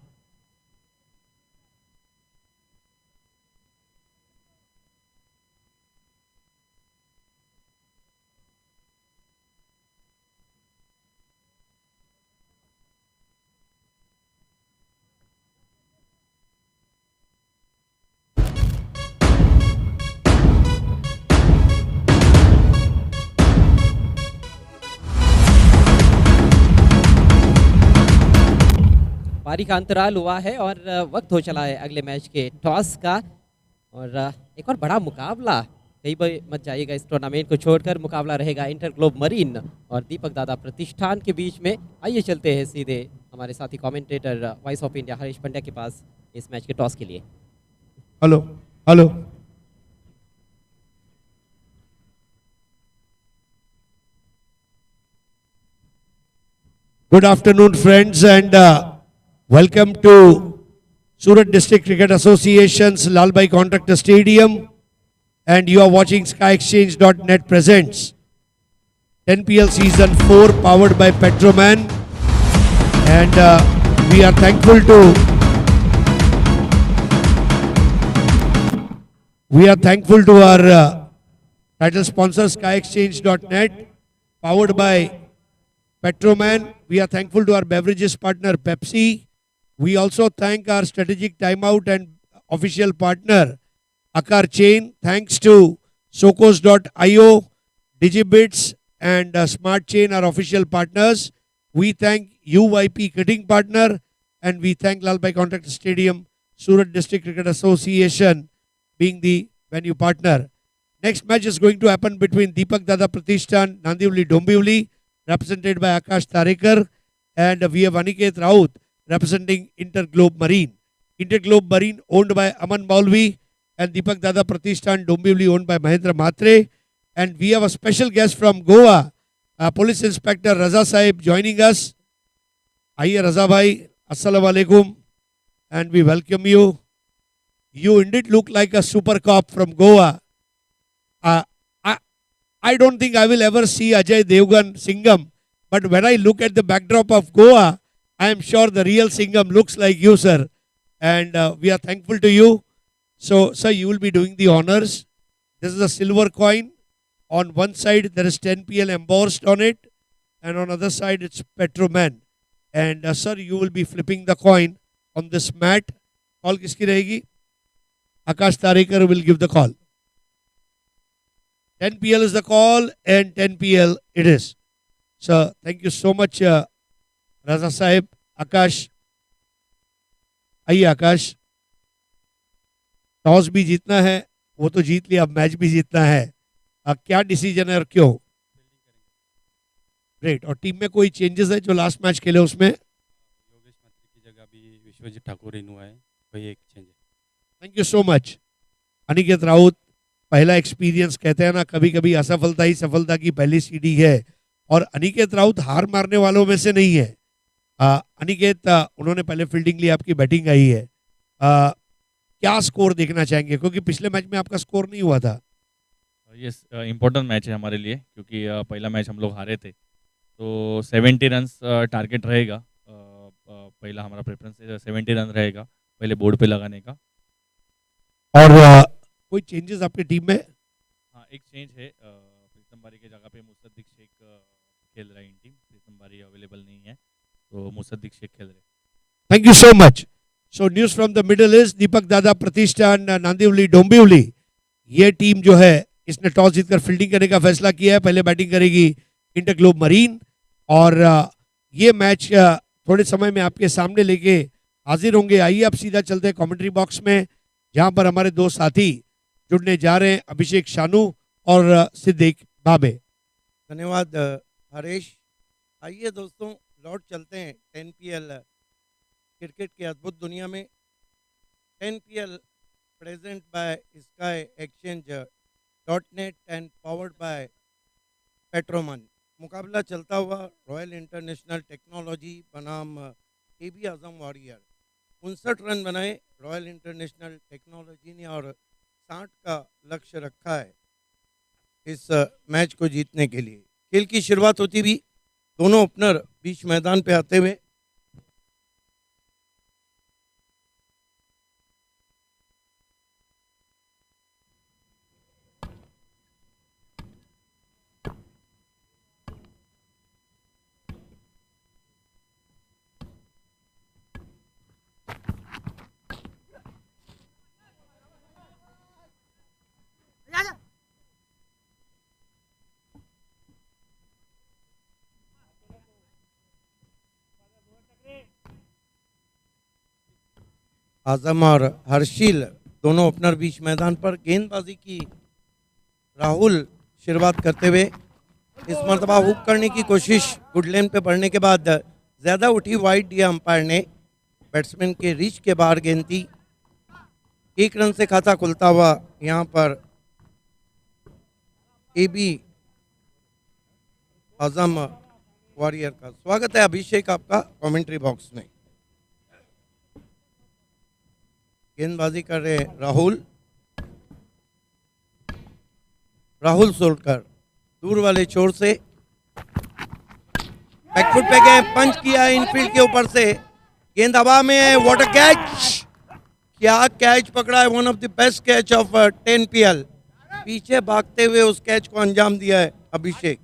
पारी का अंतराल हुआ है और वक्त हो चला है अगले मैच के टॉस का। और एक और बड़ा मुकाबला, कहीं भी मत जाइएगा इस टूर्नामेंट को छोड़कर। मुकाबला रहेगा इंटर ग्लोब मरीन और दीपक दादा प्रतिष्ठान के बीच में। आइए चलते हैं सीधे हमारे साथी commentator voice of India Harish Pandya के पास इस मैच के टॉस के लिए। Hello hello. Good afternoon, friends, and welcome to Surat District Cricket Association's Lalbhai Contractor Stadium. And you are watching SkyExchange.net presents 10PL Season 4 powered by Petroman. And we are thankful to our title sponsor SkyExchange.net, powered by Petroman. We are thankful to our beverages partner Pepsi. We also thank our strategic timeout and official partner Akar Chain. Thanks to Socos.io, Digibits and Smart Chain, our official partners. We thank UYP Kitting partner, and we thank Lalbhai Contractor Stadium, Surat District Cricket Association being the venue partner. Next match is going to happen between Deepak Dada Pratishthan, Nandivli Dombivli, represented by Akash Tarekar, and we have Aniket Raut representing Interglobe Marine. Interglobe Marine owned by Aman Maulvi, and Deepak Dada Pratishthan Dombivli owned by Mahendra Matre. And we have a special guest from Goa, Police Inspector Raza Sahib joining us. Aiye Raza bhai, Assalamu alaikum, and we welcome you. You indeed look like a super cop from Goa. I don't think I will ever see Ajay Devgan Singham, but when I look at the backdrop of Goa, I am sure the real Singham looks like you, sir. And we are thankful to you. So, sir, you will be doing the honors. This is a silver coin. On one side, there is 10PL embossed on it, and on the other side, it's Petroman. And sir, you will be flipping the coin on this mat. Call kiski rahegi? Akash Tarekar will give the call. 10PL is the call, and 10PL it is. Sir, thank you so much, Raza Sahib. Akash, आइए आकाश, toss भी जीतना है, वो तो जीत लिया, अब match भी जीतना है. क्या डिसीजन है और क्यों? ग्रेट. और टीम में कोई चेंजेस है जो लास्ट मैच खेले उसमें? योगेश मात्री की जगह भी विश्वजीत ठाकुर इन हुआ है, वही एक चेंज है. Thank you so much. Aniket Raut, पहला एक्सपीरियंस, कहते हैं ना कभी कभी असफलता ही सफलता की पहली सीढ़ी है, और अनिकेत राउत हार मारने वालों में से नहीं है. अनिकेत, उन्होंने पहले फील्डिंग ली, आपकी बैटिंग आई है. क्या स्कोर देखना चाहेंगे, क्योंकि पिछले मैच में आपका स्कोर नहीं हुआ था? ये इम्पोर्टेंट मैच है हमारे लिए, क्योंकि पहला मैच हम लोग हारे थे, तो 70 रन टारगेट रहेगा. पहला हमारा प्रेफरेंस 70 रन रहेगा पहले बोर्ड पे लगाने का. और कोई चेंजेस आपकी टीम में? हाँ, एक चेंज है. प्रीतम बारी के जगह पे मुसद्दिक शेख खेल रहा है इन टीम. प्रीतम बारी अवेलेबल नहीं है, तो मुसद्दिक शेख खेल रहे. Thank you so much. So news from the middle is Deepak Dada Pratishthan Nandivali Dombivli, ये टीम जो है इसने टॉस जीतकर फील्डिंग करने का फैसला किया है. पहले बैटिंग करेगी इंटरग्लोब मरीन, और ये मैच थोड़े समय में आपके सामने लेके हाजिर होंगे. आइए आप सीधा चलते हैं कमेंट्री बॉक्स में, जहां पर हमारे दो साथी जुड़ने जा रहे हैं, अभिषेक शानू और सिद्दीक बाबे. धन्यवाद हरीश. आइए दोस्तों, लौट चलते हैं 10PL क्रिकेट की अद्भुत दुनिया में. 10PL present by SkyExchange.net and powered by Petroman. मुकाबला चलता हुआ रॉयल इंटरनेशनल टेक्नोलॉजी बनाम AB आजम वॉरियर. 59 रन बनाए रॉयल इंटरनेशनल टेक्नोलॉजी ने, और 60 का लक्ष्य रखा है इस मैच को जीतने के लिए. खेल की शुरुआत होती भी दोनों ओपनर बीच मैदान पे आते हुए. आजम और हर्षिल दोनों ओपनर बीच मैदान पर। गेंदबाजी की राहुल शुरुआत करते हुए इस मरतबा हुक करने की कोशिश, गुड लेन पे पड़ने के बाद ज़्यादा उठी, वाइड दिया अंपायर ने। बैट्समैन के रीच के बाहर गेंद थी। 1 रन से खाता खुलता हुआ यहाँ पर AB आजम वॉरियर का। स्वागत है अभिषेक आपका कमेंट्री बॉक्स में। गेंदबाजी कर रहे हैं राहुल सोलकर दूर वाले छोर से बैकफुट पे गए, पंच किया इनफील्ड के ऊपर से, गेंद हवा में है, वाटर कैच। क्या कैच पकड़ा है, one of the best catch of 10 PL। पीछे भागते हुए उस कैच को अंजाम दिया है अभिषेक।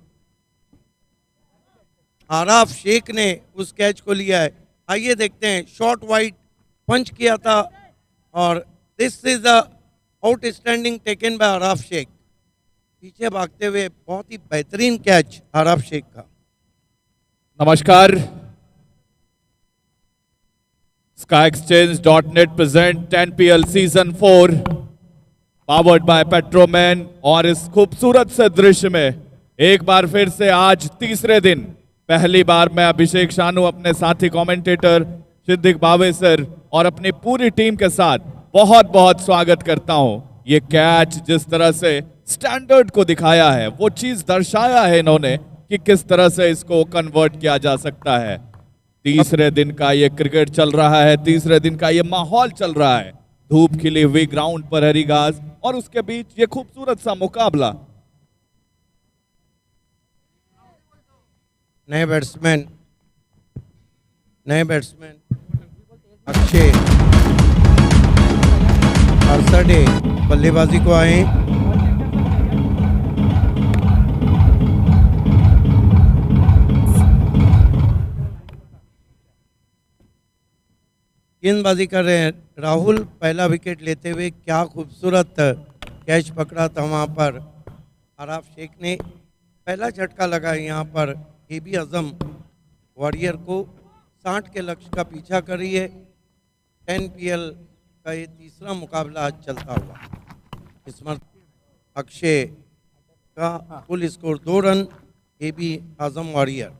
आराफ शेख ने उस कैच को लिया है। आइए देखते हैं, शॉर्ट वाइड पंच किया था और this is a outstanding taken by Araf Shaikh. पीछे भागते हुए बहुत ही बेहतरीन कैच आराफ शेख का। नमस्कार, SkyExchange.net present 10 PL Season 4 powered by पेट्रोमैन। और इस खूबसूरत से दृश्य में एक बार फिर से आज तीसरे दिन पहली बार मैं अभिषेक शानू अपने साथी कमेंटेटर सिद्दीक बावे सर और अपनी पूरी टीम के साथ बहुत बहुत स्वागत करता हूं। ये कैच जिस तरह से स्टैंडर्ड को दिखाया है, वो चीज दर्शाया है इन्होंने कि किस तरह से इसको कन्वर्ट किया जा सकता है। तीसरे दिन का ये क्रिकेट चल रहा है, तीसरे दिन का ये माहौल चल रहा है। धूप खिली हुई ग्राउंड पर हरी घास और उसके बीच ये खूबसूरत सा मुकाबला। नए बैट्समैन अक्षय अरसडे बल्लेबाजी को आए। गेंदबाजी कर रहे हैं राहुल। पहला विकेट लेते हुए क्या खूबसूरत कैच पकड़ा था वहाँ पर आराफ शेख ने। पहला झटका लगा यहाँ पर AB आजम वॉरियर को। 60 के लक्ष्य का पीछा कर रही है। 10 PL का ये तीसरा मुकाबला आज चलता हुआ। इसमें अक्षय का कुल score 2 run, AB Azam warrior.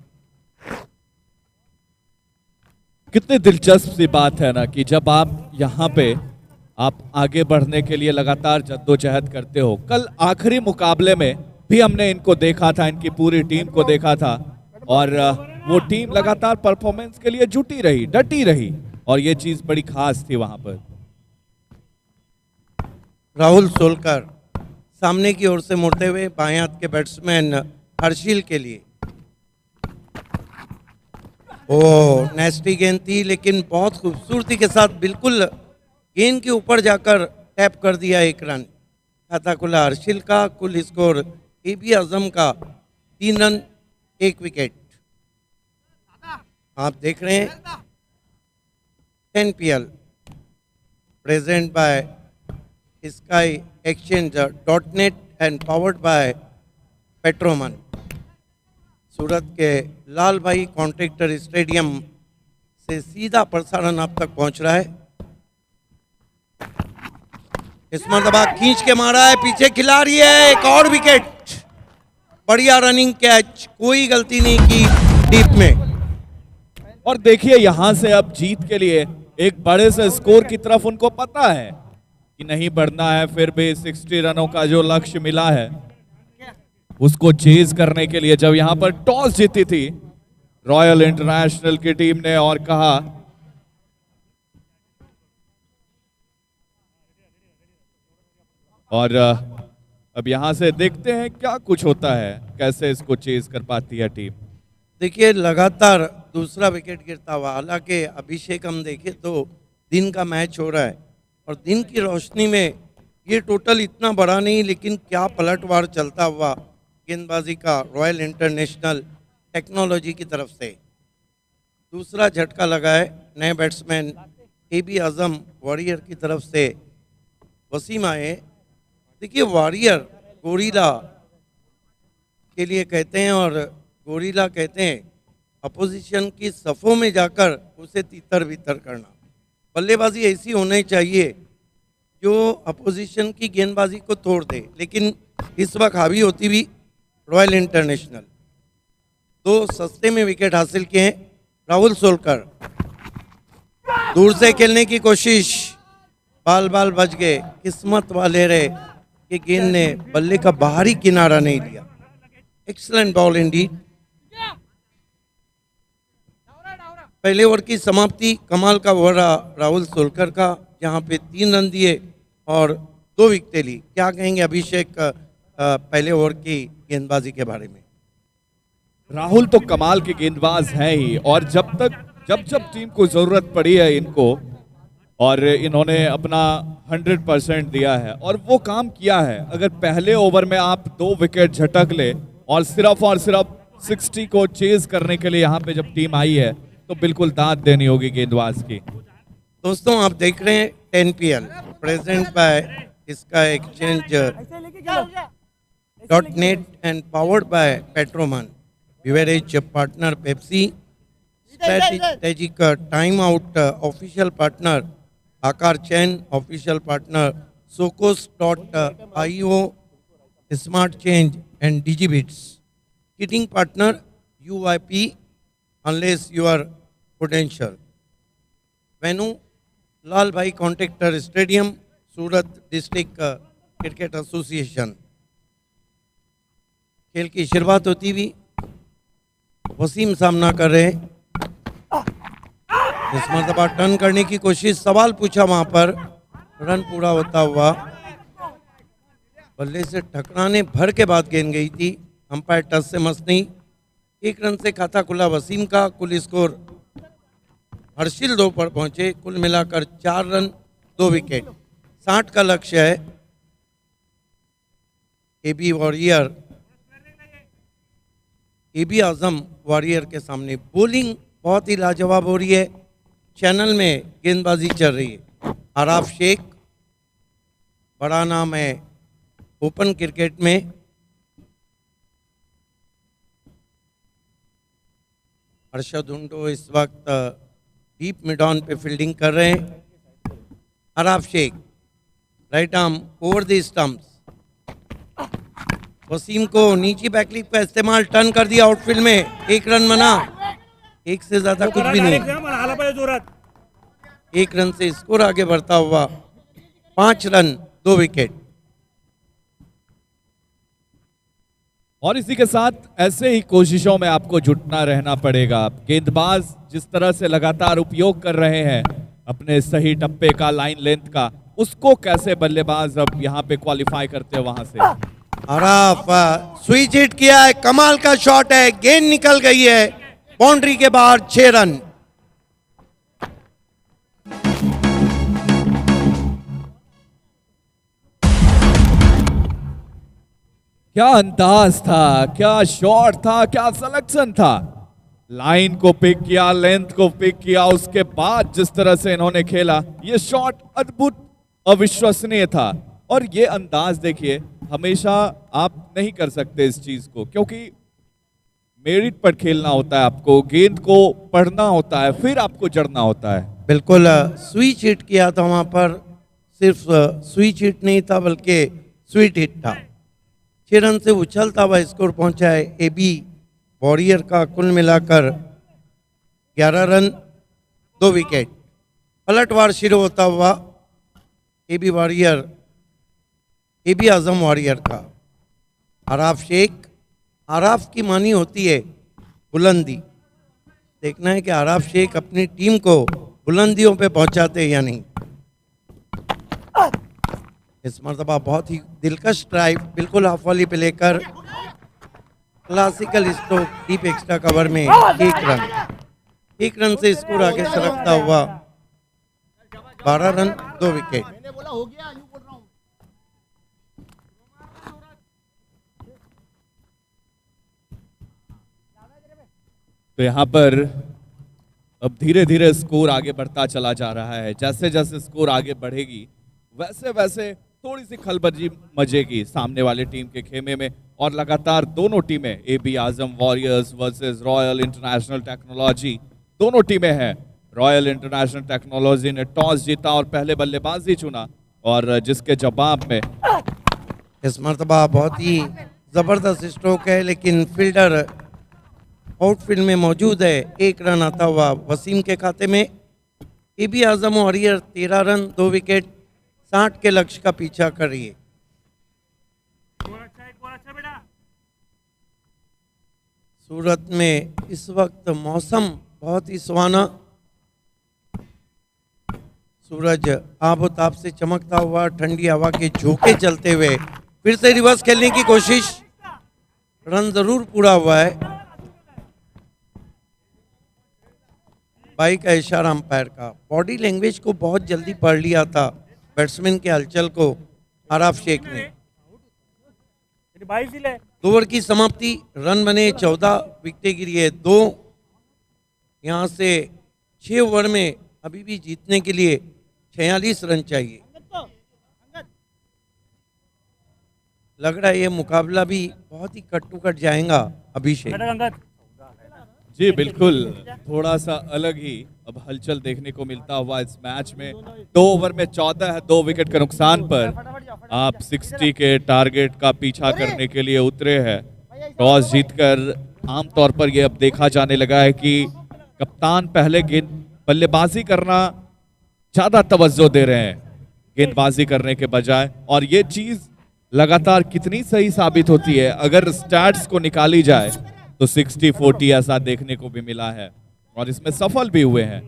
कितनी दिलचस्प सी बात है ना कि जब आप यहाँ पे आप आगे बढ़ने के लिए लगातार जद्दोजहद करते हो। कल आखिरी मुकाबले में भी हमने इनको देखा था, इनकी पूरी टीम को देखा था और वो टीम लगातार परफॉर्मेंस के लिए जुटी रही, डटी रही और ये चीज बड़ी खास थी वहां पर। राहुल सोलकर सामने की ओर से मुड़ते हुए बाएं हाथ के बैट्समैन हर्षिल के लिए। ओह, नेस्टी गेंद थी लेकिन बहुत खूबसूरती के साथ बिल्कुल गेंद के ऊपर जाकर टैप कर दिया। 1 रन खाता खुला हर्षिल का। कुल स्कोर AB आजम का 3 रन 1 विकेट। आप देख रहे हैं 10 PL present by SkyExchange.net and powered by Petroman. Surat के लाल भाई कॉन्ट्रैक्टर स्टेडियम से सीधा प्रसारण आप तक पहुंच रहा है। इस मरतबा खींच के मारा है, पीछे खिला रही है, एक और विकेट। बढ़िया रनिंग कैच, कोई गलती नहीं की डीप में। और देखिए यहां से अब जीत के लिए एक बड़े से स्कोर की तरफ उनको पता है कि नहीं बढ़ना है, फिर भी 60 रनों का जो लक्ष्य मिला है उसको चेज करने के लिए जब यहां पर टॉस जीती थी रॉयल इंटरनेशनल की टीम ने और कहा और अब यहां से देखते हैं क्या कुछ होता है, कैसे इसको चेज कर पाती है टीम। देखिए लगातार दूसरा विकेट गिरता हुआ। हालांकि अभिषेक हम देखें तो दिन का मैच हो रहा है और दिन की रोशनी में ये टोटल इतना बड़ा नहीं, लेकिन क्या पलटवार चलता हुआ गेंदबाजी का रॉयल इंटरनेशनल टेक्नोलॉजी की तरफ से। दूसरा झटका लगा है नए बैट्समैन AB आजम वॉरियर की तरफ से वसीम आए। देखिए वॉरियर गोरिल्ला के लिए कहते हैं और गोरिल्ला कहते हैं अपोजिशन की सफ़ों में जाकर उसे तितर बितर करना। बल्लेबाजी ऐसी होनी चाहिए जो अपोजिशन की गेंदबाजी को तोड़ दे, लेकिन इस वक्त हावी होती हुई रॉयल इंटरनेशनल। 2 सस्ते में विकेट हासिल किए हैं। राहुल सोलकर दूर से खेलने की कोशिश, बाल बाल बच गए, किस्मत वाले रहे कि गेंद ने बल्ले का बाहरी किनारा नहीं लिया। Excellent ball Indeed. पहले ओवर की समाप्ति, कमाल का ओवर रहा राहुल सोलकर का, जहां पे 3 रन दिए और 2 विकेटें ली। क्या कहेंगे अभिषेक पहले ओवर की गेंदबाजी के बारे में? राहुल तो कमाल के गेंदबाज हैं ही, और जब टीम को जरूरत पड़ी है इनको, और इन्होंने अपना 100% दिया है और वो काम किया है। अगर पहले ओवर में आप 2 विकेट झटक ले और सिर्फ 60 को चेज करने के लिए यहाँ पे जब टीम आई है, तो बिल्कुल दाद देनी होगी गेंदबाज की। दोस्तों आप देख रहे हैं 10PL प्रेजेंट बाय इसका exchange .net and powered by Petroman, beverage partner Pepsi, strategic timeout official partner Akar Chen, official partner Socos.io, Smart Change and Digibits, kitting partner UIP, unless you are potential. Venue लाल भाई contractor stadium, सूरत district cricket association. खेल की शुरुआत होती हुई वसीम सामना कर रहे हैं। इस मरतबा टर्न करने की कोशिश, सवाल पूछा वहां पर, रन पूरा होता हुआ बल्ले से टकराने भर के बाद गेंद गई थी। अंपायर टच से मसनी। 1 रन से खाता खुला वसीम का। कुल स्कोर हर्षिल 2 पर पहुंचे। कुल मिलाकर 4 रन 2 विकेट। 60 का लक्ष्य है। एबी आजम वॉरियर के सामने बॉलिंग बहुत ही लाजवाब हो रही है। चैनल में गेंदबाजी चल रही है। आराफ शेख बड़ा नाम है ओपन क्रिकेट में। अरशद हुंडो इस वक्त डीप मिड ऑन पे फील्डिंग कर रहे हैं। Araf Shaikh right arm over the stumps. Waseem को नीचे बैकलिप का इस्तेमाल, टर्न कर दिया आउटफील्ड में। 1 रन बना। 1 से ज्यादा कुछ भी नहीं। 1 रन से स्कोर आगे बढ़ता हुआ 5 रन 2 विकेट। और इसी के साथ ऐसे ही कोशिशों में आपको जुटना रहना पड़ेगा। गेंदबाज जिस तरह से लगातार उपयोग कर रहे हैं अपने सही टप्पे का, लाइन लेंथ का, उसको कैसे बल्लेबाज अब यहाँ पे क्वालिफाई करते हैं वहां से। आराफ स्विच हिट किया है, कमाल का शॉट है, गेंद निकल गई है बाउंड्री के बाहर। 6 रन। क्या अंदाज था, क्या शॉट था, क्या सिलेक्शन था। लाइन को पिक किया, लेंथ को पिक किया, उसके बाद जिस तरह से इन्होंने खेला, ये शॉट अद्भुत, अविश्वसनीय था। और ये अंदाज देखिए, हमेशा आप नहीं कर सकते इस चीज को, क्योंकि मेरिट पर खेलना होता है, आपको गेंद को पढ़ना होता है, फिर आपको जड़ना होता है। बिल्कुल स्विच हिट किया था वहां पर। सिर्फ स्विच हिट नहीं था बल्कि स्वीट हिट था। 6 रन से उछलता हुआ स्कोर पहुंचा है एबी वॉरियर का। कुल मिलाकर 11 रन 2 विकेट। पलटवार शुरू होता हुआ एबी आजम वॉरियर का। आराफ शेख, आराफ की मानी होती है बुलंदी। देखना है कि आराफ शेख अपनी टीम को बुलंदियों पे पहुंचाते या नहीं। इस मरतबा बहुत ही दिलकश ड्राइव, बिल्कुल हाफ वाली पे लेकर classical stroke deep extra cover में 1 रन। 1 रन से स्कोर आगे सरकता हुआ 12 रन 2 विकेट। तो यहाँ पर अब धीरे धीरे स्कोर आगे बढ़ता चला जा रहा है। जैसे जैसे स्कोर आगे बढ़ेगी वैसे वैसे थोड़ी सी खलबली मचेगी सामने वाले टीम के खेमे में। और लगातार दोनों टीमें, AB Azam warriors versus royal international technology, दोनों टीमें हैं रॉयल इंटरनेशनल टेक्नोलॉजी ने टॉस जीता और पहले बल्लेबाजी चुना, और जिसके जवाब में इस मरतबा बहुत ही ज़बरदस्त स्ट्रोक है, लेकिन फील्डर आउटफील्ड में मौजूद है। 1 रन आता हुआ वसीम के खाते में। एबी आजम वॉरियर 13 रन 2 विकेट 60 के लक्ष्य का पीछा कर रही है। सूरत में इस वक्त मौसम बहुत ही सुहाना, सूरज आबोताब से चमकता हुआ, ठंडी हवा के झोंके चलते हुए फिर से रिवर्स खेलने की कोशिश, रन जरूर पूरा हुआ है। बाई का इशारा अंपायर का। बॉडी लैंग्वेज को बहुत जल्दी पढ़ लिया था बैट्समैन के हलचल को आराफ शेख ने। 2 ओवर की समाप्ति, रन बने 14, विकेटें गिरी है 2। यहाँ से 6 ओवर में अभी भी जीतने के लिए 46 रन चाहिए। लग रहा है ये मुकाबला भी बहुत ही कट टू कट जाएगा अभिषेक। जी बिल्कुल, थोड़ा सा अलग ही अब हलचल देखने को मिलता हुआ इस मैच में। 2 ओवर में 14 है, 2 विकेट के नुकसान पर आप 60 के टारगेट का पीछा करने के लिए उतरे हैं। टॉस जीतकर आमतौर पर यह अब देखा जाने लगा है कि कप्तान पहले गेंद बल्लेबाजी करना ज्यादा तवज्जो दे रहे हैं गेंदबाजी करने के बजाय, और ये चीज लगातार कितनी सही साबित होती है। अगर स्टैट्स को निकाली जाए तो 60-40 ऐसा देखने को भी मिला है, और इसमें सफल भी हुए हैं।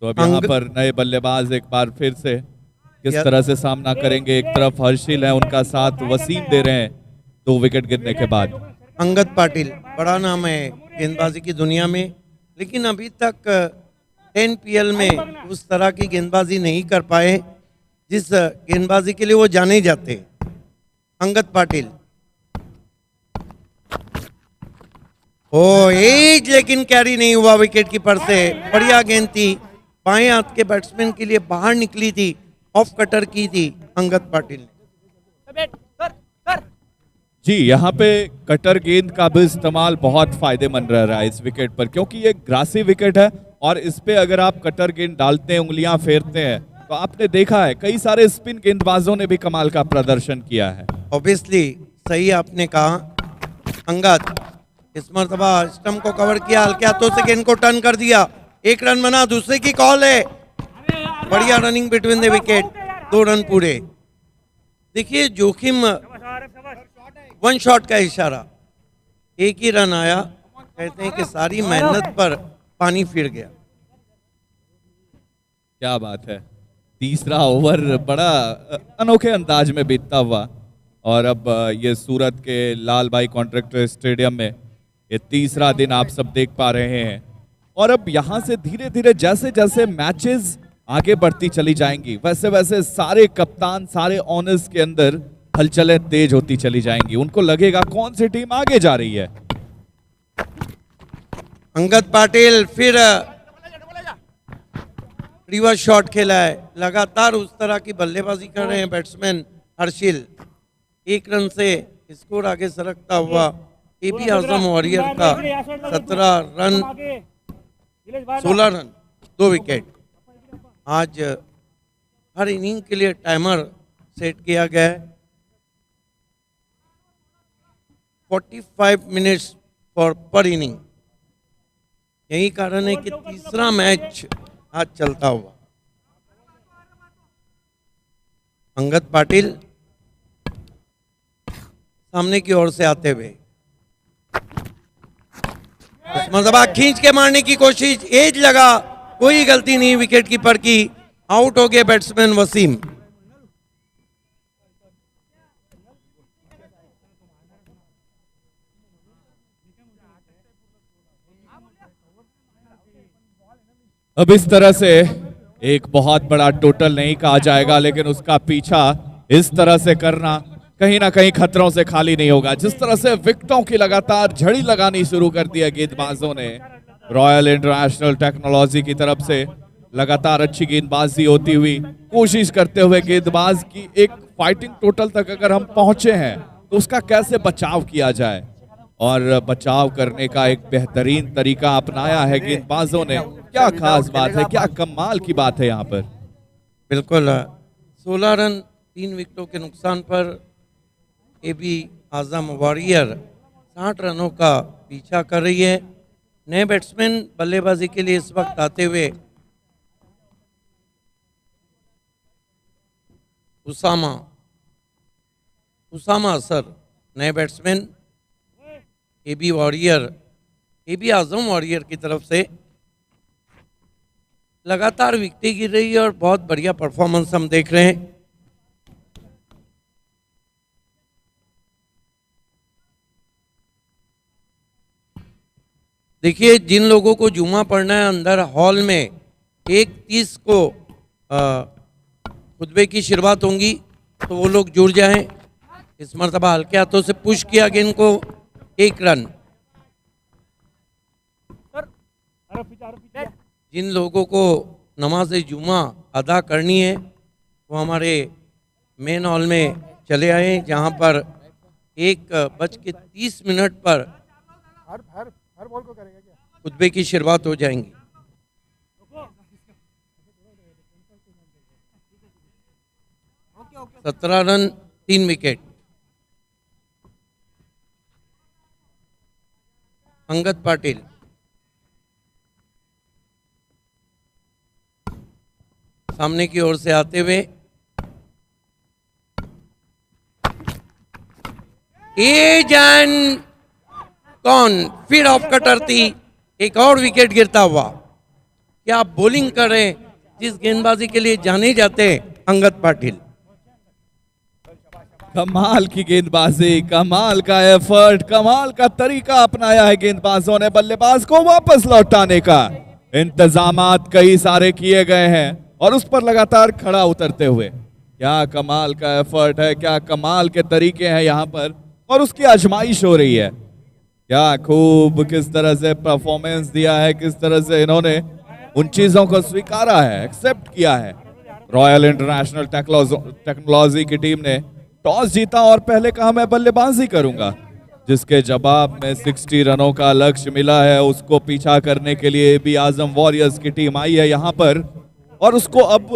तो अब यहाँ पर नए बल्लेबाज एक बार फिर से किस तरह से सामना करेंगे। एक तरफ हर्षिल है, उनका साथ वसीम दे रहे हैं 2 विकेट गिरने के बाद। अंगद पाटिल बड़ा नाम है गेंदबाजी की दुनिया में, लेकिन अभी तक 10 PL में उस तरह की गेंदबाजी नहीं कर पाए जिस गेंदबाजी के लिए वो जाने जाते हैं। अंगद पाटिल एज लेकिन कैरी नहीं हुआ विकेट कीपर से। बढ़िया गेंद थी, बाएं हाथ के बैट्समैन के लिए बाहर निकली थी, ऑफ कटर की थी अंगद पाटिल ने। जी यहाँ पे कटर गेंद का भी इस्तेमाल बहुत फायदेमंद रह रहा है इस विकेट पर, क्योंकि ये ग्रासी विकेट है और इस पे अगर आप कटर गेंद डालते हैं, उंगलियां फेरते हैं, तो आपने देखा है कई सारे स्पिन गेंदबाजों ने भी कमाल का प्रदर्शन किया है। ऑब्वियसली सही आपने कहा। अंगद इस मरतबा स्टंप को कवर किया, हल्के हाथों से गेंद को टर्न कर दिया। 1 रन बना, दूसरे की कॉल है। बढ़िया running between the wicket, 2 run पूरे। देखिए जोखिम, 1 शॉट का इशारा, 1 ही रन आया। कहते हैं कि सारी मेहनत पर पानी फिर गया। क्या बात है, तीसरा ओवर बड़ा अनोखे अंदाज में बीतता हुआ, और अब ये सूरत के लाल भाई कॉन्ट्रैक्टर स्टेडियम में ये तीसरा दिन आप सब देख पा रहे हैं। और अब यहाँ से धीरे धीरे जैसे जैसे मैचेस आगे बढ़ती चली जाएंगी, वैसे वैसे सारे कप्तान, सारे ऑनर्स के अंदर हलचलें तेज होती चली जाएंगी। उनको लगेगा कौन सी टीम आगे जा रही है। अंगद पाटिल फिर रिवर्स शॉट खेला है। लगातार उस तरह की बल्लेबाजी कर रहे हैं बैट्समैन हर्षिल। 1 रन से स्कोर आगे सरकता हुआ एबी आजम वॉरियर का 17 रन 16 रन 2 विकेट। आज हर इनिंग के लिए टाइमर सेट किया गया है। 45 मिनट्स पर इनिंग। यही कारण है कि तीसरा मैच आज चलता हुआ। अंगद पाटिल सामने की ओर से आते हुए इस मरतबा खींच के मारने की कोशिश, एज लगा, कोई गलती नहीं विकेट कीपर की। आउट हो गए बैट्समैन वसीम। अब इस तरह से एक बहुत बड़ा टोटल नहीं कहा जाएगा, लेकिन उसका पीछा इस तरह से करना कहीं ना कहीं खतरों से खाली नहीं होगा। जिस तरह से विकेटों की लगातार झड़ी लगानी शुरू कर दिया गेंदबाजों ने, रॉयल इंटरनेशनल टेक्नोलॉजी की तरफ से लगातार अच्छी गेंदबाजी होती हुई, कोशिश करते हुए गेंदबाज की एक फाइटिंग टोटल तक अगर हम पहुंचे हैं तो उसका कैसे बचाव किया जाए। और बचाव करने का एक बेहतरीन तरीका अपनाया है गेंदबाजों ने। क्या खास बात है, क्या कमाल की बात है यहाँ पर। बिल्कुल 16 रन 3 विकेटों के नुकसान पर AB आजम वॉरियर 60 रनों का पीछा कर रही है। नए बैट्समैन बल्लेबाजी के लिए इस वक्त आते हुए उसामा असर नए बैट्समैन AB आजम वॉरियर की तरफ से। लगातार विकेटें गिर रही है और बहुत बढ़िया परफॉर्मेंस हम देख रहे हैं। देखिए, जिन लोगों को जुमा पढ़ना है अंदर हॉल में 1:30 को खुतबे की शुरुआत होंगी, तो वो लोग जुड़ जाएं। इस मरतबा हल्के हाथों से पुश किया गेंद को, 1 रन। जिन लोगों को नमाज जुमा अदा करनी है वो हमारे मेन हॉल में चले आए, जहां पर 1:30 पर खुतबे की शुरुआत हो जाएंगी। सत्रह रन 3 विकेट। अंगद पाटिल सामने की ओर से आते हुए कौन फिर ऑफ कटर थी, एक और विकेट गिरता हुआ। क्या बॉलिंग कर रहे हैं जिस गेंदबाजी के लिए जाने जाते हैं अंगद पाटिल। कमाल की गेंदबाजी, कमाल का एफर्ट, कमाल का तरीका अपनाया है गेंदबाजों ने बल्लेबाज को वापस लौटाने का। इंतजामात कई सारे किए गए हैं और उस पर लगातार खड़ा उतरते हुए। क्या कमाल का एफर्ट है, क्या कमाल के तरीके हैं यहाँ पर, और उसकी आजमाइश हो रही है। क्या खूब किस तरह से परफॉर्मेंस दिया है, किस तरह से इन्होंने उन चीजों को स्वीकारा है, एक्सेप्ट किया है। रॉयल इंटरनेशनल टेक्नोलॉजी की टीम ने टॉस जीता और पहले कहा मैं बल्लेबाजी करूंगा, जिसके जवाब में 60 रनों का लक्ष्य मिला है। उसको पीछा करने के लिए AB आजम वॉरियर्स की टीम आई है यहाँ पर, और उसको अब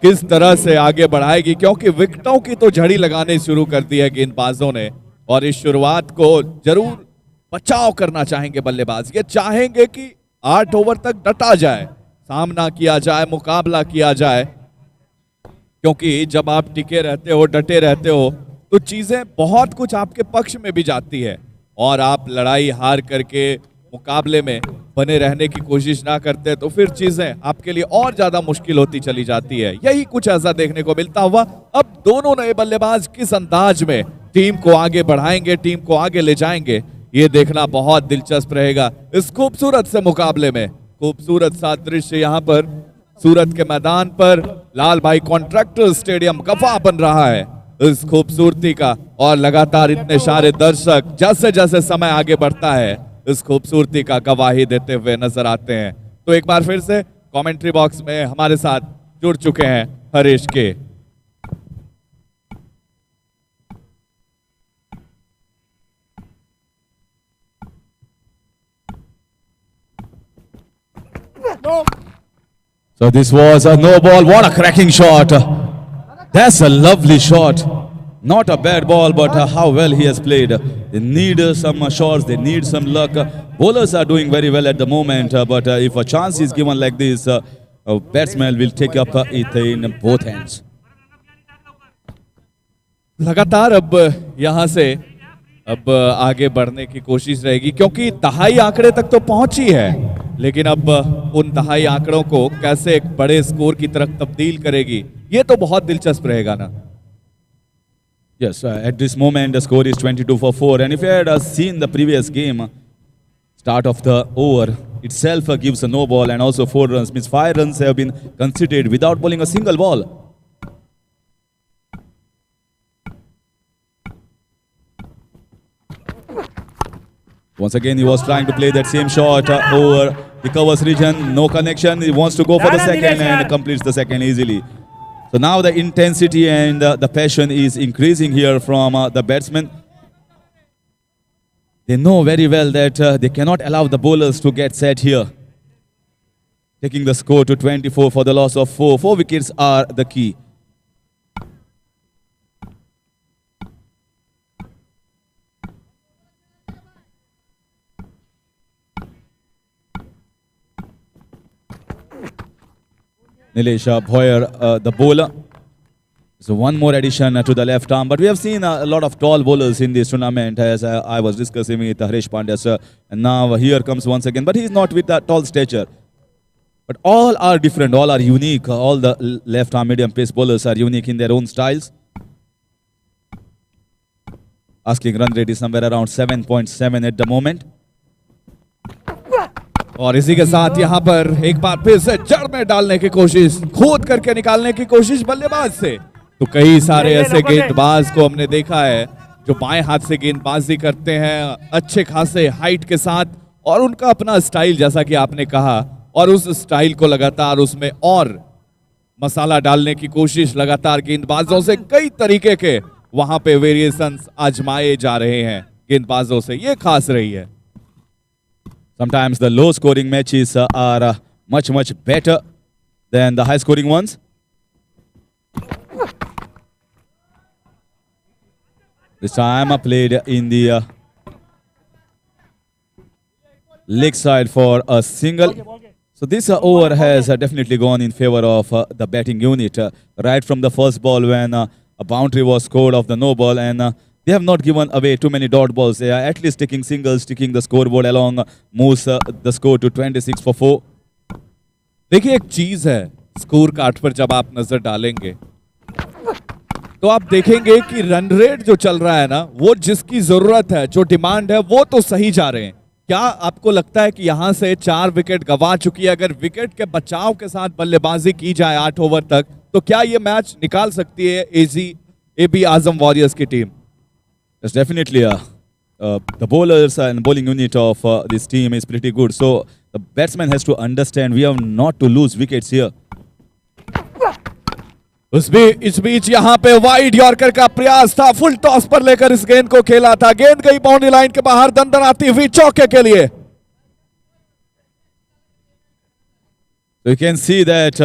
किस तरह से आगे बढ़ाएगी, क्योंकि विकेटों की तो झड़ी लगाने शुरू कर दी है गेंदबाजों ने, और इस शुरुआत को जरूर बचाव करना चाहेंगे बल्लेबाज। ये चाहेंगे कि 8 ओवर तक डटा जाए, सामना किया जाए, मुकाबला किया जाए, क्योंकि जब आप टिके रहते हो, डटे रहते हो, तो चीजें बहुत कुछ आपके पक्ष में भी जाती है, और आप लड़ाई हार करके मुकाबले में बने रहने की कोशिश ना करते तो फिर चीजें आपके लिए और ज्यादा मुश्किल होती चली जाती है। यही कुछ ऐसा देखने को मिलता हुआ। अब दोनों नए बल्लेबाज किस अंदाज में टीम को आगे बढ़ाएंगे, टीम को आगे ले जाएंगे, ये देखना बहुत दिलचस्प रहेगा इस खूबसूरत से मुकाबले में। खूबसूरत सा दृश्य यहाँ पर सूरत के मैदान पर लाल भाई कॉन्ट्रैक्टर स्टेडियम गवाह बन रहा है इस खूबसूरती का, और लगातार इतने सारे दर्शक जैसे जैसे समय आगे बढ़ता है इस खूबसूरती का गवाही देते हुए नजर आते हैं। तो एक बार फिर से कमेंट्री बॉक्स में हमारे साथ जुड़ चुके हैं हरीश के। So this was a no ball. What a cracking shot. That's a lovely shot. Not a bad ball, but how well he has played. They need some shots, they need some luck. Bowlers are doing very well at the moment, but if a chance is given like this, a batsman will take up it in both hands. लगातार अब यहाँ से अब आगे बढ़ने की कोशिश रहेगी, क्योंकि दहाई आंकड़े तक तो पहुंची है, लेकिन अब उन दहाई आंकड़ों को कैसे एक बड़े स्कोर की तरफ तब्दील करेगी, ये तो बहुत दिलचस्प रहेगा ना। Yes, at this moment the score is 22 for 4, and if you had seen the previous game, start of the over itself gives a no ball and also 4 runs, means 5 runs have been conceded without bowling a single ball. Once again he was trying to play that same shot over the covers region, no connection, he wants to go for the second and completes the second easily. So now the intensity and the passion is increasing here from the batsmen. They know very well that they cannot allow the bowlers to get set here. Taking the score to 24 for the loss of 4. 4 wickets are the key. Nilesh Bhoyer, the bowler. So one more addition to the left arm. But we have seen a lot of tall bowlers in this tournament, as I was discussing with Harish Pandya sir. And now here comes once again. But he is not with that tall stature. But all are different, all are unique. All the left arm medium pace bowlers are unique in their own styles. Asking run rate is somewhere around 7.7 at the moment. और इसी के साथ यहाँ पर एक बार फिर से जड़ में डालने की कोशिश, खोद करके निकालने की कोशिश बल्लेबाज से। तो कई सारे ऐसे गेंदबाज को हमने देखा है जो बाएं हाथ से गेंदबाजी करते हैं अच्छे खासे हाइट के साथ, और उनका अपना स्टाइल जैसा कि आपने कहा, और उस स्टाइल को लगातार उसमें और मसाला डालने की कोशिश लगातार गेंदबाजों से कई तरीके के वहां पे वेरिएशंस आजमाए जा रहे हैं गेंदबाजों से, ये खास रही है। Sometimes the low scoring matches are much better than the high scoring ones. This time played in the leg side for a single. So this over has definitely gone in favor of the batting unit. Right from the first ball when a boundary was scored off the no ball, and they have not given away too many dot balls. They are at least taking singles, taking the scoreboard along, moves the score to 26 for 4. देखिए एक चीज है, score card पर जब आप नजर डालेंगे तो आप देखेंगे कि रन रेट जो चल रहा है ना, वो जिसकी जरूरत है, जो डिमांड है, वो तो सही जा रहे हैं। क्या आपको लगता है कि यहां से 4 विकेट गंवा चुकी है, अगर विकेट के बचाव के साथ बल्लेबाजी की जाए 8 ओवर तक, तो क्या ये मैच निकाल सकती है एबी आजम वॉरियर्स की team? Yes, definitely. The bowlers and bowling unit of this team is pretty good. So the batsman has to understand we have not to lose wickets here. इस बीच यहाँ पे वाइड यॉर्कर का प्रयास था, full toss पर लेकर इस गेंद को खेला था, गेंद गई बाउंड्री लाइन के बाहर दंदनाती हुई चौके के लिए। So you can see that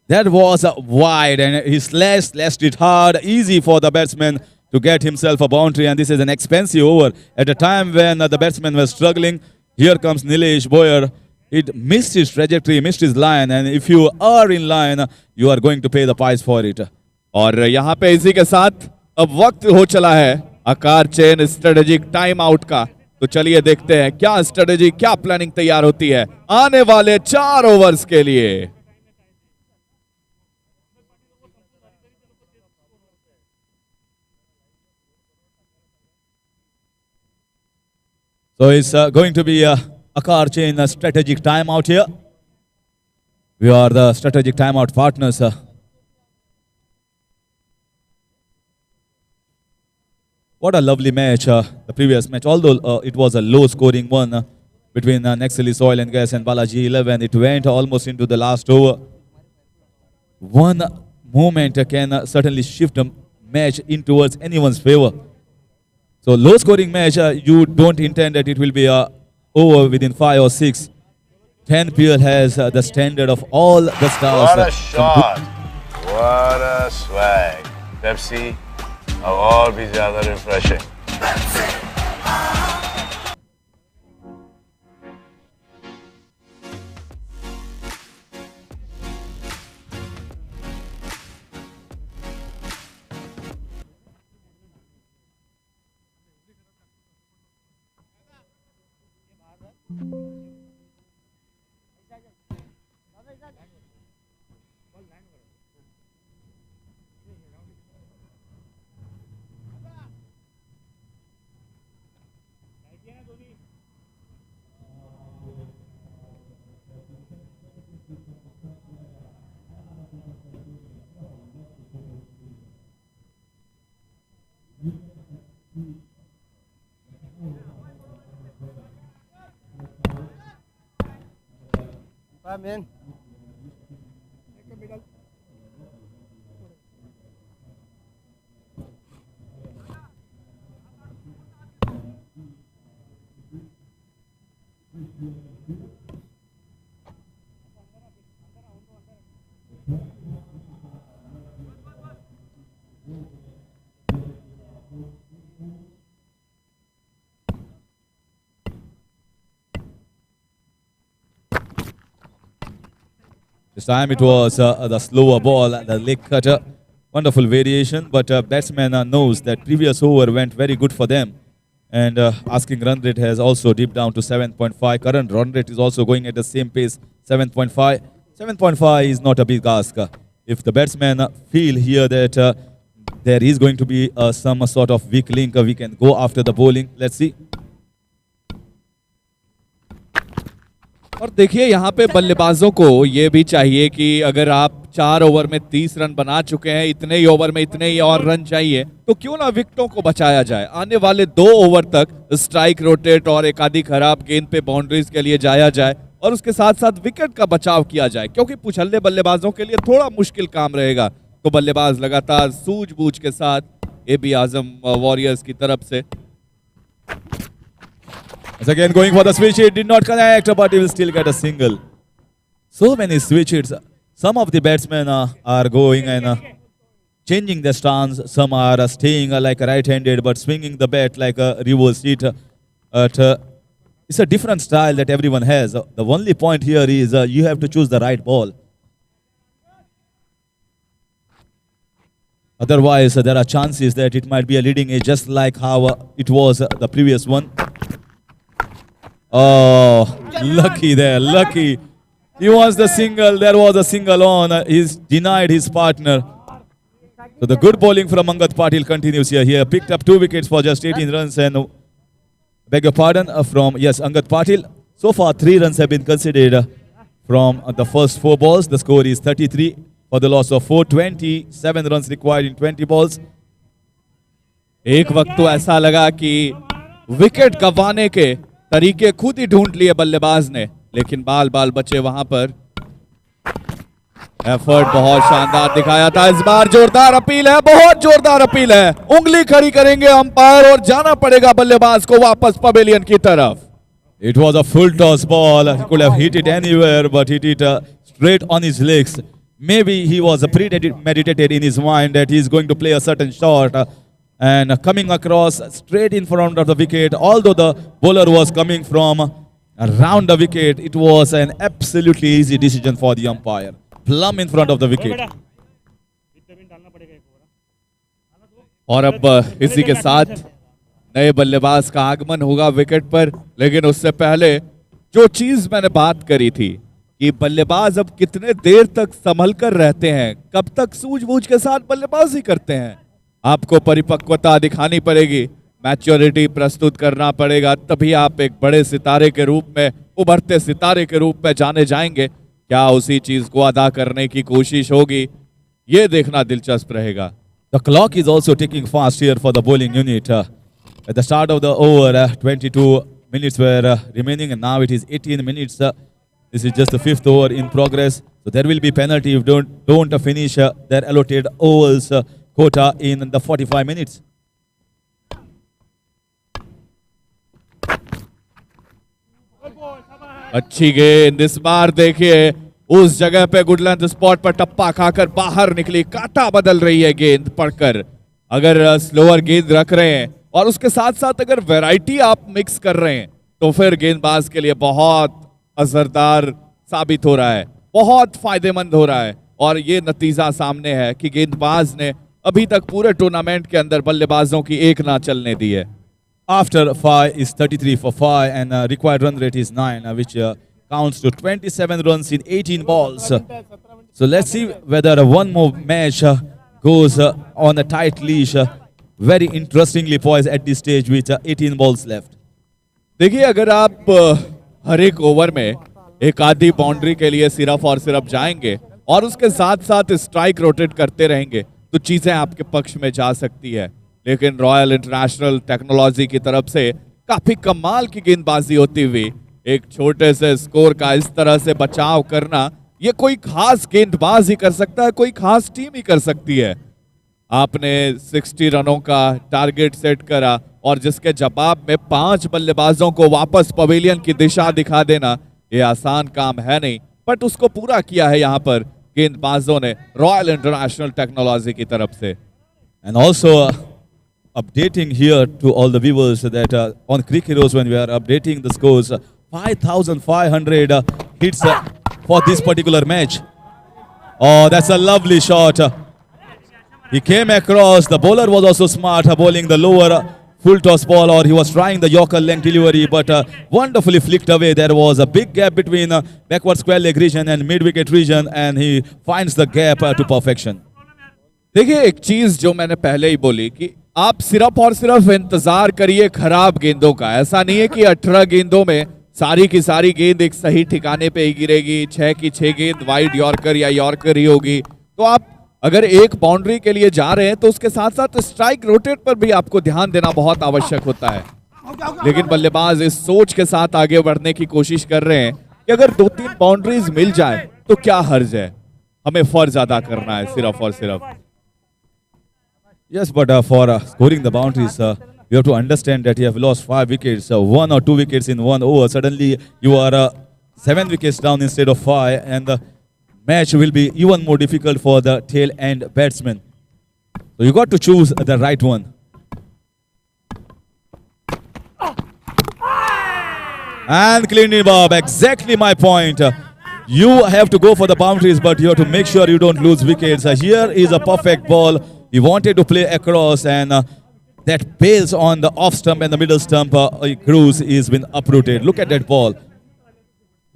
that was wide, and he slashed it hard, easy for the batsman to get himself a boundary, and this is an expensive over at a time when the batsman was struggling. Here comes Nilesh Bhoyer. It missed his trajectory, missed his line, and if you are in line, you are going to pay the price for it. और यहाँ पे इसी के साथ अब वक्त हो चला है आकार चेन स्ट्रेटेजिक टाइम आउट का। तो चलिए देखते हैं क्या स्ट्रेटेजी, क्या प्लानिंग तैयार होती है आने वाले 4 ओवर्स के लिए। So it's going to be a car chain strategic timeout here. We are the strategic timeout partners. What a lovely match, the previous match. Although it was a low-scoring one between Nexalis Oil and Gas and Balaji 11, it went almost into the last over. One moment can certainly shift a match in towards anyone's favor. So low-scoring match, you don't intend that it will be over within 5 or 6. 10 PL has the standard of all the stars. What a shot! What a swag! Pepsi, अब और भी ज़्यादा refreshing. Man. This time it was the slower ball, the leg cutter. Wonderful variation, but batsman knows that previous over went very good for them. And asking run rate has also dipped down to 7.5. Current run rate is also going at the same pace, 7.5. 7.5 is not a big ask. If the batsmen feel here that there is going to be some sort of weak link, we can go after the bowling. Let's see. और देखिए यहाँ पे बल्लेबाजों को ये भी चाहिए कि अगर आप 4 ओवर में 30 रन बना चुके हैं, इतने ही ओवर में इतने ही और रन चाहिए, तो क्यों ना विकेटों को बचाया जाए। आने वाले 2 ओवर तक स्ट्राइक रोटेट और एक आधी खराब गेंद पे बाउंड्रीज के लिए जाया जाए और उसके साथ साथ विकेट का बचाव किया जाए, क्योंकि पुछल्ले बल्लेबाजों के लिए थोड़ा मुश्किल काम रहेगा। तो बल्लेबाज लगातार सूझबूझ के साथ एबी आजम वॉरियर्स की तरफ से Once again going for the switch, it did not connect, but he will still get a single. So many switches. Some of the batsmen are going and changing their stance. Some are staying like right-handed but swinging the bat like a reverse hit. It's a different style that everyone has. The only point here is you have to choose the right ball. Otherwise, there are chances that it might be a leading edge, just like how it was the previous one. Oh, lucky there, lucky. He wants the single. There was a single on. He's denied his partner. So the good bowling from Angad Patil continues here. He picked up 2 wickets for just 18 runs and beg your pardon from, yes, Angad Patil. So far 3 runs have been considered from the first 4 balls. The score is 33 for the loss of 427 runs required in 20 balls. एक वक्त तो ऐसा लगा कि wicket गंवाने के तरीके खुद ही ढूंढ लिए बल्लेबाज ने, लेकिन बाल बाल बचे वहां पर। एफर्ट बहुत शानदार दिखाया था। इस बार जोरदार अपील है, बहुत जोरदार अपील है। उंगली खड़ी करेंगे अंपायर और जाना पड़ेगा बल्लेबाज को वापस पवेलियन की तरफ। It was a full toss ball. He could have hit it anywhere, but hit it straight on his legs. Maybe he was premeditated in his mind that he is going to play a certain shot and coming across straight in front of the wicket. Although the bowler was coming from around the wicket, it was an absolutely easy decision for the umpire. Plumb in front of the wicket. और अब इसी के साथ नए बल्लेबाज का आगमन होगा विकेट पर, लेकिन उससे पहले जो चीज मैंने बात करी थी कि बल्लेबाज अब कितने देर तक संभल कर रहते हैं, कब तक सूझबूझ के साथ बल्लेबाजी करते हैं। आपको परिपक्वता दिखानी पड़ेगी, मैच्योरिटी प्रस्तुत करना पड़ेगा, तभी आप एक बड़े सितारे के रूप में, उभरते सितारे के रूप में जाने जाएंगे। क्या उसी चीज को अदा करने की कोशिश होगी, ये देखना दिलचस्प रहेगा। The clock is also ticking fast here for the bowling unit. At the start of the over, 22 minutes were remaining, and now it is 18 minutes. This is just the 5th over in progress. So there will be penalty if don't finish their allotted overs quota in the 45 minutes. अच्छी गेंद इस बार देखिए उस जगह पे Goodland spot पर टप्पा खाकर बाहर निकली, काटा बदल रही है गेंद पड़कर। अगर स्लोअर गेंद रख रहे हैं और उसके साथ साथ अगर वैरायटी आप मिक्स कर रहे हैं तो फिर गेंदबाज के लिए बहुत असरदार साबित हो रहा है, बहुत फायदेमंद हो रहा है। और ये नतीजा सामने है कि गेंदबाज ने अभी तक पूरे टूर्नामेंट के अंदर बल्लेबाजों की एक ना चलने दी है। After 5 is 33 for 5 and required run rate is 9, which counts to 27 runs in 18 balls. So let's see whether one more match goes on a tight leash. Very interestingly poised at this stage with 18 balls left. देखिए अगर आप हर एक over में एक आधी boundary के लिए सिर्फ और सिर्फ जाएंगे और उसके साथ साथ स्ट्राइक रोटेट करते रहेंगे तो चीजें आपके पक्ष में जा सकती है। लेकिन रॉयल इंटरनेशनल टेक्नोलॉजी की तरफ से काफी कमाल की गेंदबाजी होती हुई एक छोटे से स्कोर का इस तरह से बचाव करना, ये कोई खास गेंदबाज ही कर सकता है, कोई खास टीम ही कर सकती है। आपने 60 रनों का टारगेट सेट करा और जिसके जवाब में 5 बल्लेबाजों को वापस पवेलियन की दिशा दिखा देना, ये आसान काम है नहीं, बट उसको पूरा किया है यहाँ पर गेंदबाजों ने रॉयल इंटरनेशनल टेक्नोलॉजी की तरफ से। And also updating here to all the viewers that on Crick Heroes when we are updating the scores, 5,500 hits for this particular match. Oh, that's a lovely shot. He came across. The bowler was also smart, bowling the lower full toss ball, or he was trying the Yorker length delivery, but wonderfully flicked away. There was a big gap between backward square leg region and mid wicket region, and he finds the gap to perfection. देखिए, एक चीज जो मैंने पहले ही बोली कि आप सिर्फ और सिर्फ इंतजार करिए खराब गेंदों का। ऐसा नहीं है कि 18 गेंदों में सारी की सारी गेंद एक सही ठिकाने पे ही गिरेगी, 6 की 6 गेंद वाइड यॉर्कर या यॉर्कर ही होगी। तो आप अगर एक बाउंड्री के लिए जा रहे हैं तो उसके साथ साथ स्ट्राइक रोटेट पर भी आपको ध्यान देना बहुत आवश्यक होता है। लेकिन बल्लेबाज इस सोच के साथ आगे बढ़ने की कोशिश कर रहे हैं कि अगर 2-3 बाउंड्रीज मिल जाए तो क्या हर्ज है, हमें फर्ज अदा करना है सिर्फ और सिर्फ। Yes, but for scoring the boundaries, you have to understand that you have lost 5 wickets, 1 or 2 wickets in 1 over. Suddenly, you are 7 wickets down instead of 5, and the match will be even more difficult for the tail end batsman. So you got to choose the right one. And clean it up. Exactly my point. You have to go for the boundaries, but you have to make sure you don't lose wickets. Here is a perfect ball. He wanted to play across, and that bails on the off stump and the middle stump. Cruz is been uprooted. Look at that ball.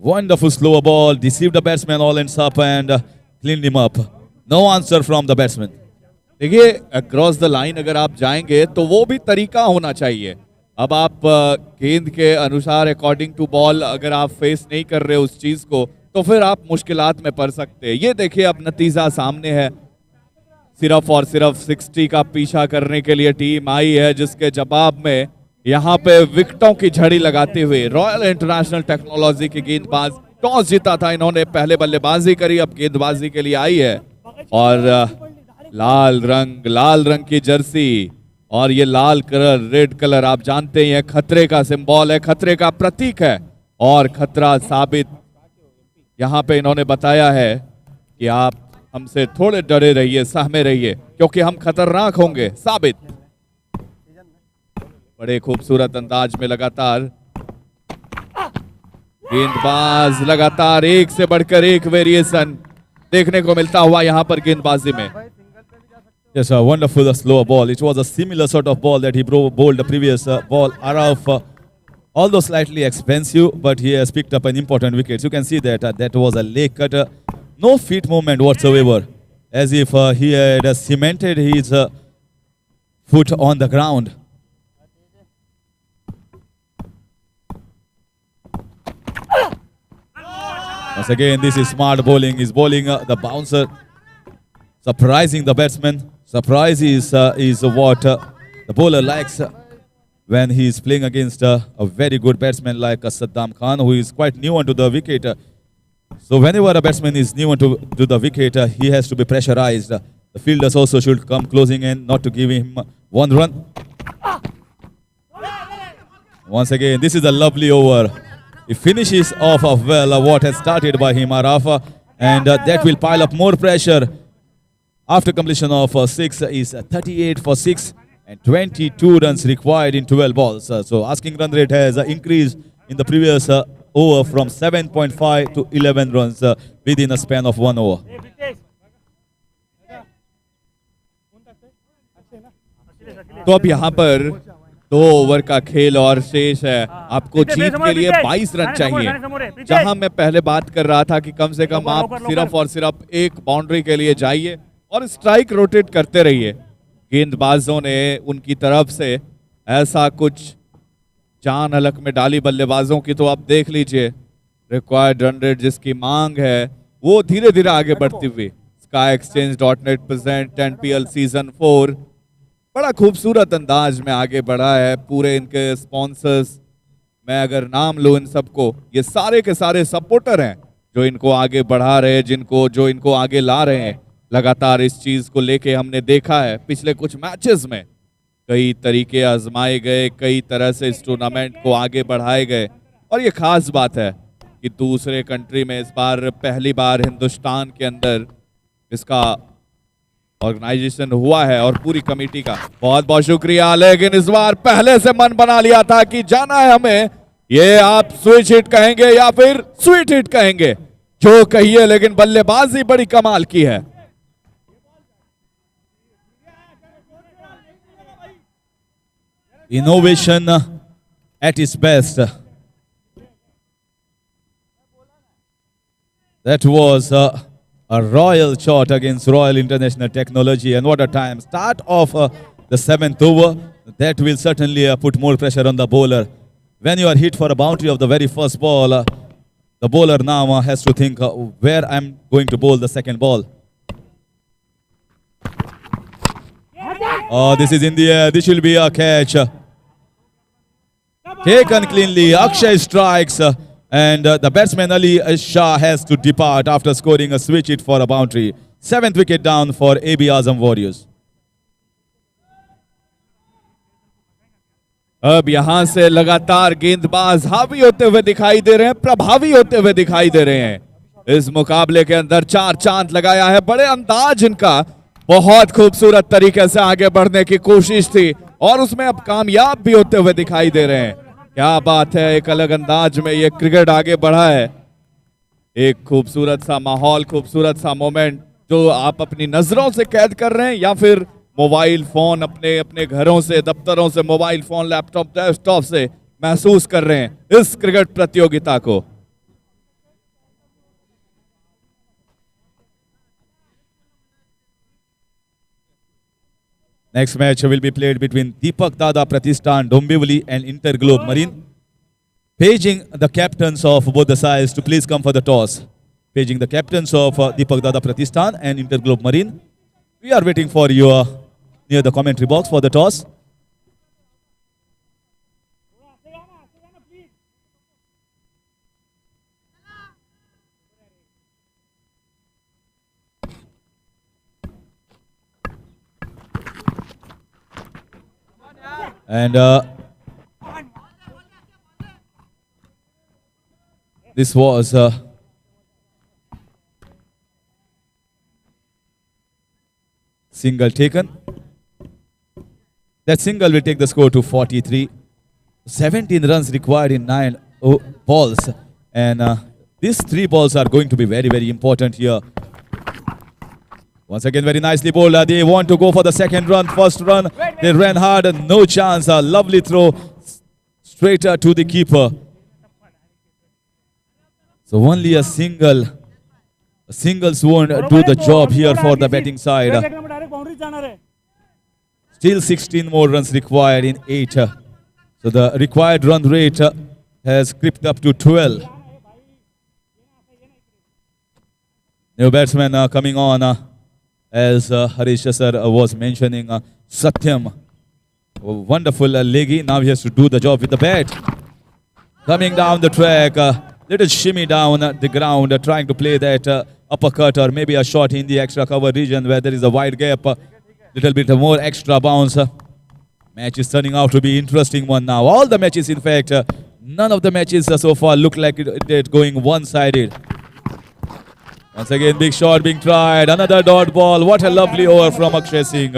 Wonderful slower ball. Deceived the batsman all ends up and cleaned him up. No answer from the batsman. देखिए, across the line अगर आप जाएंगे तो वो भी तरीका होना चाहिए। अब आप गेंद के अनुसार अकॉर्डिंग टू बॉल अगर आप फेस नहीं कर रहे उस चीज को तो फिर आप मुश्किलात में पड़ सकते हैं। ये देखिए, अब नतीजा सामने है। सिर्फ और सिर्फ 60 का पीछा करने के लिए टीम आई है, जिसके जवाब में यहाँ पे विकेटों की झड़ी लगाते हुए रॉयल इंटरनेशनल टेक्नोलॉजी के गेंदबाज टॉस जीता था। इन्होंने पहले बल्लेबाजी करी, अब गेंदबाजी के लिए आई है। और लाल रंग की जर्सी और ये लाल कलर, रेड कलर, आप जानते हैं खतरे का सिंबल है, खतरे का प्रतीक है। और खतरा साबित यहाँ पे इन्होंने बताया है कि आप हमसे थोड़े डरे रहिए, सहमे रहिए, क्योंकि हम खतरनाक होंगे साबित। बड़े खूबसूरत अंदाज में लगातार गेंदबाज, लगातार एक से बढ़कर एक वेरिएशन देखने को मिलता हुआ यहाँ पर गेंदबाजी में। Yes, a wonderful slower ball. It was a similar sort of ball that he bowled the previous ball. Araf, although slightly expensive, but he has picked up an important wicket. You can see that that was a leg cutter. No feet movement whatsoever, as if he had cemented his foot on the ground. Once again, this is smart bowling. He's bowling the bouncer, surprising the batsman. Surprise is what the bowler likes when he is playing against a very good batsman like Saddam Khan, who is quite new onto the wicket. So whenever a batsman is new onto the wicket, he has to be pressurized. The fielders also should come closing in, not to give him 1 run. Once again, this is a lovely over. He finishes off well what has started by him, Arafa, and that will pile up more pressure. After completion of 6 is 38 for 6 and 22 runs required in 12 balls. So asking run rate has increased in the previous over from 7.5 to 11 runs within a span of 1 over. तो अब यहाँ पर 2 over का खेल और शेष है। आपको जीत के लिए 22 रन चाहिए। जहां मैं पहले बात कर रहा था कि कम से कम आप सिर्फ और सिर्फ एक बाउंड्री के लिए जाइए और स्ट्राइक रोटेट करते रहिए। गेंदबाजों ने उनकी तरफ से ऐसा कुछ जान हलक में डाली बल्लेबाजों की, तो आप देख लीजिए रिक्वायर्ड रन रेट जिसकी मांग है वो धीरे धीरे आगे बढ़ती हुई। SkyExchange.net present NPL सीजन 4 बड़ा खूबसूरत अंदाज में आगे बढ़ा है। पूरे इनके स्पॉन्सर्स, मैं अगर नाम लूं इन सबको, ये सारे के सारे सपोर्टर हैं जो इनको आगे बढ़ा रहे हैं, जो इनको आगे ला रहे हैं। लगातार इस चीज को लेके हमने देखा है पिछले कुछ मैचेस में कई तरीके आजमाए गए, कई तरह से इस टूर्नामेंट को आगे बढ़ाए गए। और ये खास बात है कि दूसरे कंट्री में इस बार पहली बार हिंदुस्तान के अंदर इसका ऑर्गेनाइजेशन हुआ है और पूरी कमेटी का बहुत बहुत शुक्रिया। लेकिन इस बार पहले से मन बना लिया था कि जाना है हमें। ये आप स्विच हिट कहेंगे या फिर स्वीट हिट कहेंगे, जो कहिए, लेकिन बल्लेबाजी बड़ी कमाल की है। Innovation at its best. That was a royal shot against Royal International Technology, and what a time. Start of the 7th over. That will certainly put more pressure on the bowler. When you are hit for a boundary of the very first ball, the bowler now has to think where I'm going to bowl the second ball. Oh, this is in the air. This will be a catch. Taken cleanly. Akshay strikes. And the batsman Ali Shah has to depart after scoring a switch hit for a boundary. 7th wicket down for AB Azam Warriors. अब यहां से लगातार गेंदबाज हावी होते हुए दिखाई दे रहे हैं, प्रभावी होते हुए दिखाई दे रहे हैं। इस मुकाबले के अंदर 4 चांद लगाया है। बड़े अंदाज इनका, बहुत खूबसूरत तरीके से आगे बढ़ने की कोशिश थी और उसमें अब कामयाब भी होते हुए दिखाई दे रहे हैं। क्या बात है, एक अलग अंदाज में ये क्रिकेट आगे बढ़ा है। एक खूबसूरत सा माहौल, खूबसूरत सा मोमेंट जो आप अपनी नजरों से कैद कर रहे हैं या फिर मोबाइल फोन अपने अपने घरों से, दफ्तरों से, मोबाइल फोन, लैपटॉप, डेस्कटॉप से महसूस कर रहे हैं इस क्रिकेट प्रतियोगिता को। Next match will be played between Deepak Dada Pratishthan Dombivli and Interglobe Marine. Paging the captains of both the sides to please come for the toss. Paging the captains of Deepak Dada Pratishthan and Interglobe Marine. We are waiting for you near the commentary box for the toss. And this was single taken. That single will take the score to 43. 17 runs required in 9 balls. And these 3 balls are going to be very, very important here. Once again, very nicely bowled. They want to go for the second run. First run, they ran hard and no chance. A lovely throw straight to the keeper. So only a singles won't do the job here for the batting side. Still 16 more runs required in 8. So the required run rate has crept up to 12. New batsman coming on. As Harish sir was mentioning, Satyam, wonderful leggy. Now he has to do the job with the bat. Coming down the track, little shimmy down the ground, trying to play that uppercut or maybe a shot in the extra cover region where there is a wide gap, little bit more extra bounce. Match is turning out to be interesting one now. All the matches, in fact, none of the matches so far look like it going one-sided. Once again, big shot being tried. Another dot ball. What a lovely over from Akshay Singh.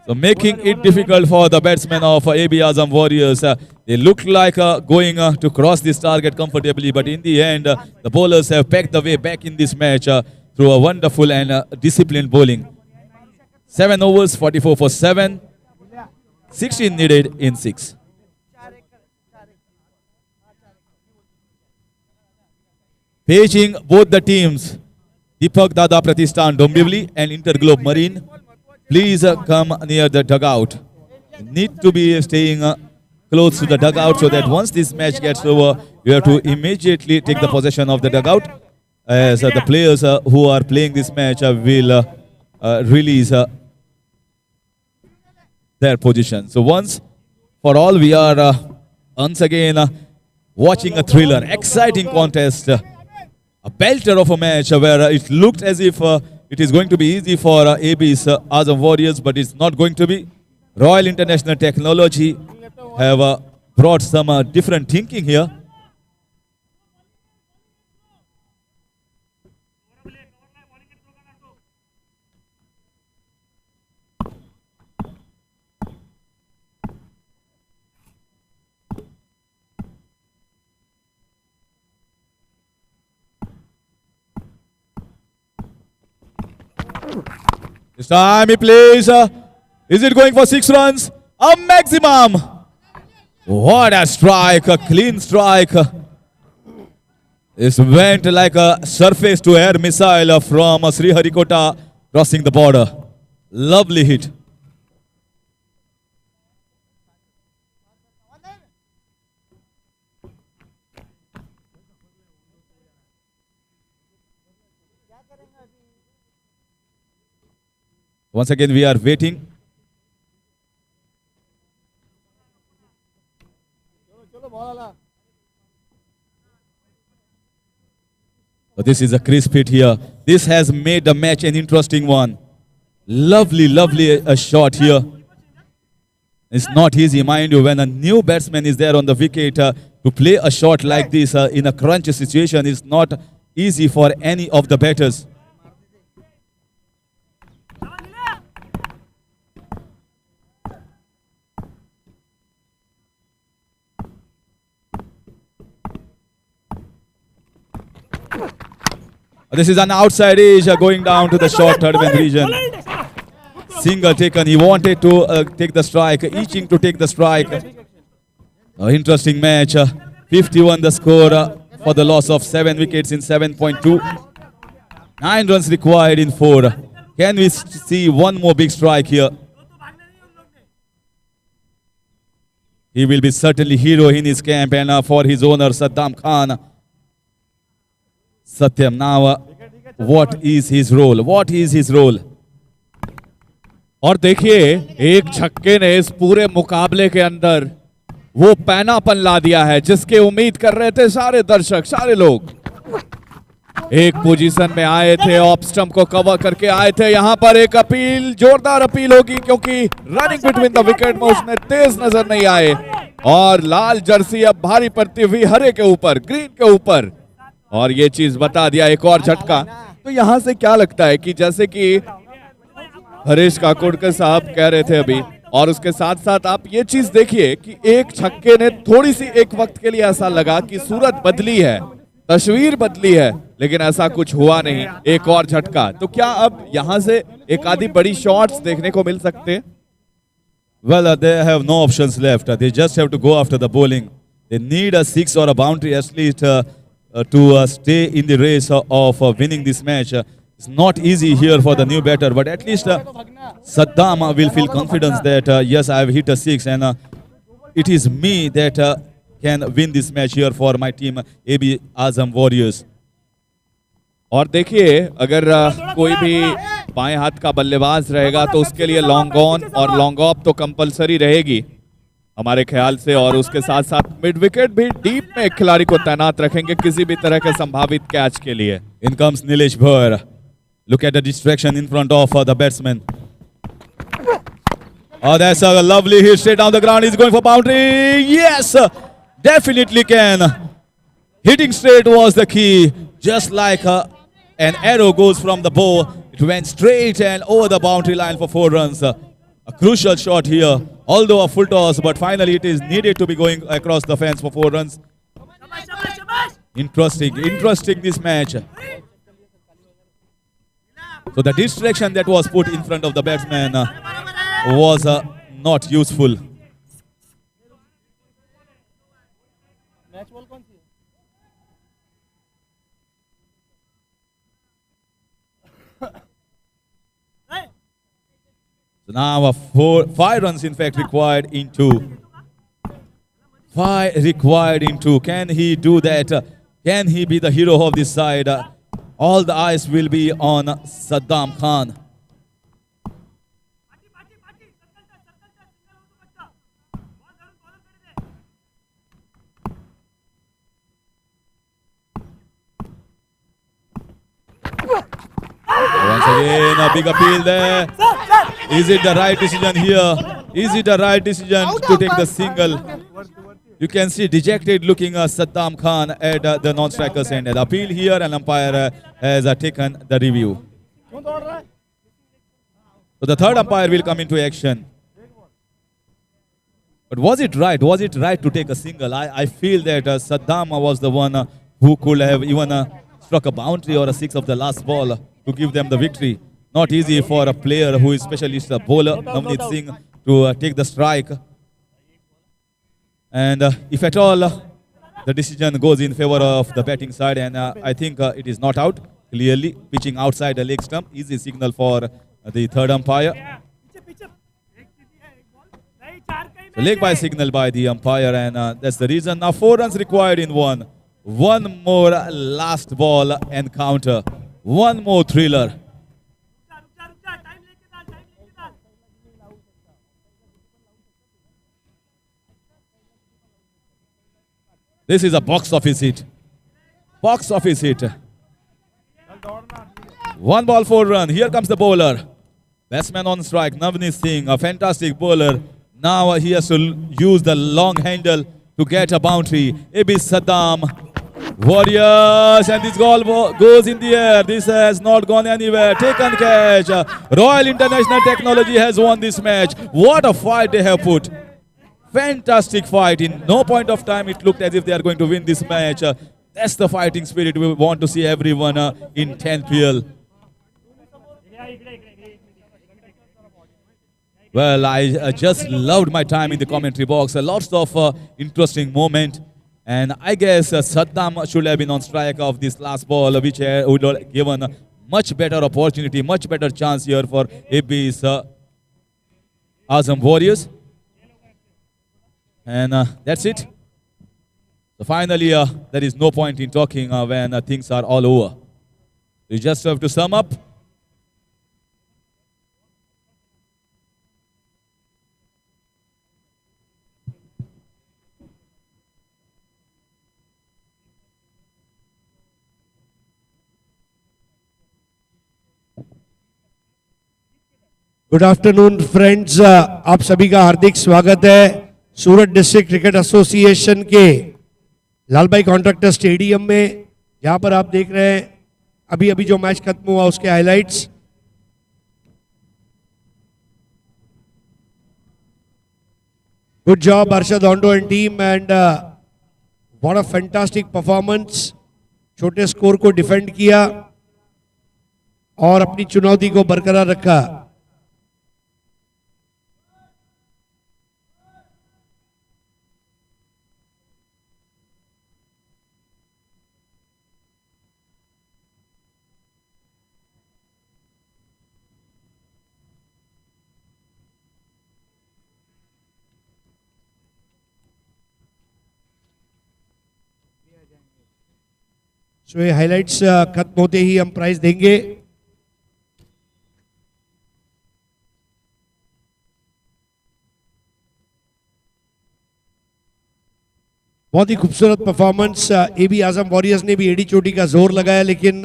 So making it difficult for the batsmen of AB Azam Warriors. They look like going to cross this target comfortably. But in the end, the bowlers have packed the way back in this match through a wonderful and disciplined bowling. 7 overs, 44 for 7. 16 needed in 6. Paging both the teams, Deepak Dada Pratishthan Dombivli and Interglobe Marine, please come near the dugout. Need to be staying close to the dugout so that once this match gets over, you have to immediately take the possession of the dugout as the players who are playing this match will release their position. So once for all, we are once again watching a thriller, exciting contest. A belter of a match where it looked as if it is going to be easy for AB's Azam Warriors, but it's not going to be. Royal International Technology have brought some different thinking here. This time he plays. Is it going for 6 runs? A maximum. What a strike, a clean strike. This went like a surface to air missile from Sriharikota crossing the border. Lovely hit. Once again, we are waiting. This is a crisp hit here. This has made the match an interesting one. Lovely a shot here. It's not easy, mind you, when a new batsman is there on the wicket to play a shot like this in a crunch situation. It's not easy for any of the batters. This is an outside edge going down to the short third man region. Single taken. He wanted to take the strike, itching to take the strike. Interesting match. 51 the score for the loss of 7 wickets in 7.2. 9 runs required in 4. Can we see one more big strike here? He will be certainly hero in his camp and for his owner Saddam Khan. Satyam, now what is his role? What is his role? और देखिए एक छक्के ने इस पूरे मुकाबले के अंदर वो पैनापन ला दिया है जिसके उम्मीद कर रहे थे सारे दर्शक, सारे लोग। एक पोजीशन में आए थे, ऑफ स्टंप को कवर करके आए थे। यहाँ पर एक अपील, जोरदार अपील होगी क्योंकि रनिंग बिटवीन द विकेट में उसमें तेज नजर नहीं आए और लाल जर्सी अब भारी पड़ती हुई हरे के ऊपर, ग्रीन के ऊपर, और ये चीज बता दिया एक और झटका। तो यहाँ से क्या लगता है कि जैसे कि हरीश काकोडकर साहब कह रहे थे अभी, और उसके साथ साथ आप ये चीज देखिए कि एक छक्के ने थोड़ी सी एक वक्त के लिए ऐसा लगा कि सूरत बदली है, तस्वीर बदली है, लेकिन ऐसा कुछ हुआ नहीं। एक और झटका, तो क्या अब यहाँ से एक आधी बड़ी शॉट्स देखने को मिल सकते हैं? Well, they have no options left. They just have to go after the bowling. They need a 6 or a boundary at least to stay in the race of winning this match. It's not easy here for the new batter, but at least Saddam will feel confidence that yes, I have hit a 6 and it is me that can win this match here for my team AB Azam Warriors. और देखिए अगर कोई भी बाएं हाथ का बल्लेबाज रहेगा तो उसके लिए लॉन्ग ऑन और लॉन्ग ऑफ तो कंपलसरी रहेगी हमारे ख्याल से, और उसके साथ साथ मिड विकेट भी डीप में एक खिलाड़ी को तैनात रखेंगे किसी भी तरह के संभावित कैच के लिए। In comes Nilesh Bhair. Look at the distraction in front of the batsman. Oh, that's a lovely hit straight down the ground. He's going for boundary. Yes, definitely can. Hitting straight was the key. Just like an arrow goes from the bow, it went straight and over the boundary line for 4 runs. A crucial shot here, although a full toss, but finally it is needed to be going across the fence for 4 runs. Interesting this match. So the distraction that was put in front of the batsman was not useful. So now 5 runs in fact required in 2. 5 required in 2. Can he do that? Can he be the hero of this side? All the eyes will be on Saddam Khan. Once again, a big appeal there. Is it the right decision here? Is it the right decision to take the single? You can see dejected looking Saddam Khan at the non-striker's end. The appeal here, and umpire has taken the review. So the third umpire will come into action. But was it right? Was it right to take a single? I feel that Saddam was the one who could have even struck a boundary or a 6 of the last ball to give them the victory. not easy for a player who is specialist a bowler Navneet Singh to take the strike. And if at all the decision goes in favor of the batting side, and I think it is not out clearly, pitching outside the leg stump, easy signal for the third umpire. So leg by signal by the umpire, and that's the reason. Now 4 runs required in one. One more last ball encounter. One more thriller. This is a box office hit. Box office hit. 1 ball 4 run. Here comes the bowler. Batsman on strike. Navneet Singh, a fantastic bowler. Now he has to use the long handle to get a boundary. AB Saddam. Warriors, and this ball goes in the air. This has not gone anywhere. Taken catch. Royal International Technology has won this match. What a fight they have put. Fantastic fight. In no point of time it looked as if they are going to win this match. That's the fighting spirit we want to see everyone in 10th PL. Well, I just loved my time in the commentary box. Lots of interesting moment. And I guess Saddam should have been on strike of this last ball, which would have given a much better opportunity, much better chance here for AB's Azam Warriors. And that's it. So finally, there is no point in talking when things are all over. You just have to sum up. Good afternoon friends, आप सभी का हार्दिक स्वागत है सूरत district cricket association के Lalbhai contractor stadium में, जहां पर आप देख रहे हैं अभी अभी जो मैच खत्म हुआ उसके हाइलाइट्स। गुड जॉब अर्शद ऑन्डो and team, and what a fantastic performance. छोटे स्कोर को डिफेंड किया और अपनी चुनौती को बरकरार रखा। सो ये हाइलाइट्स खत्म होते ही हम प्राइज देंगे। बहुत ही खूबसूरत परफॉर्मेंस। एबी आजम वॉरियर्स ने भी एडी चोटी का जोर लगाया, लेकिन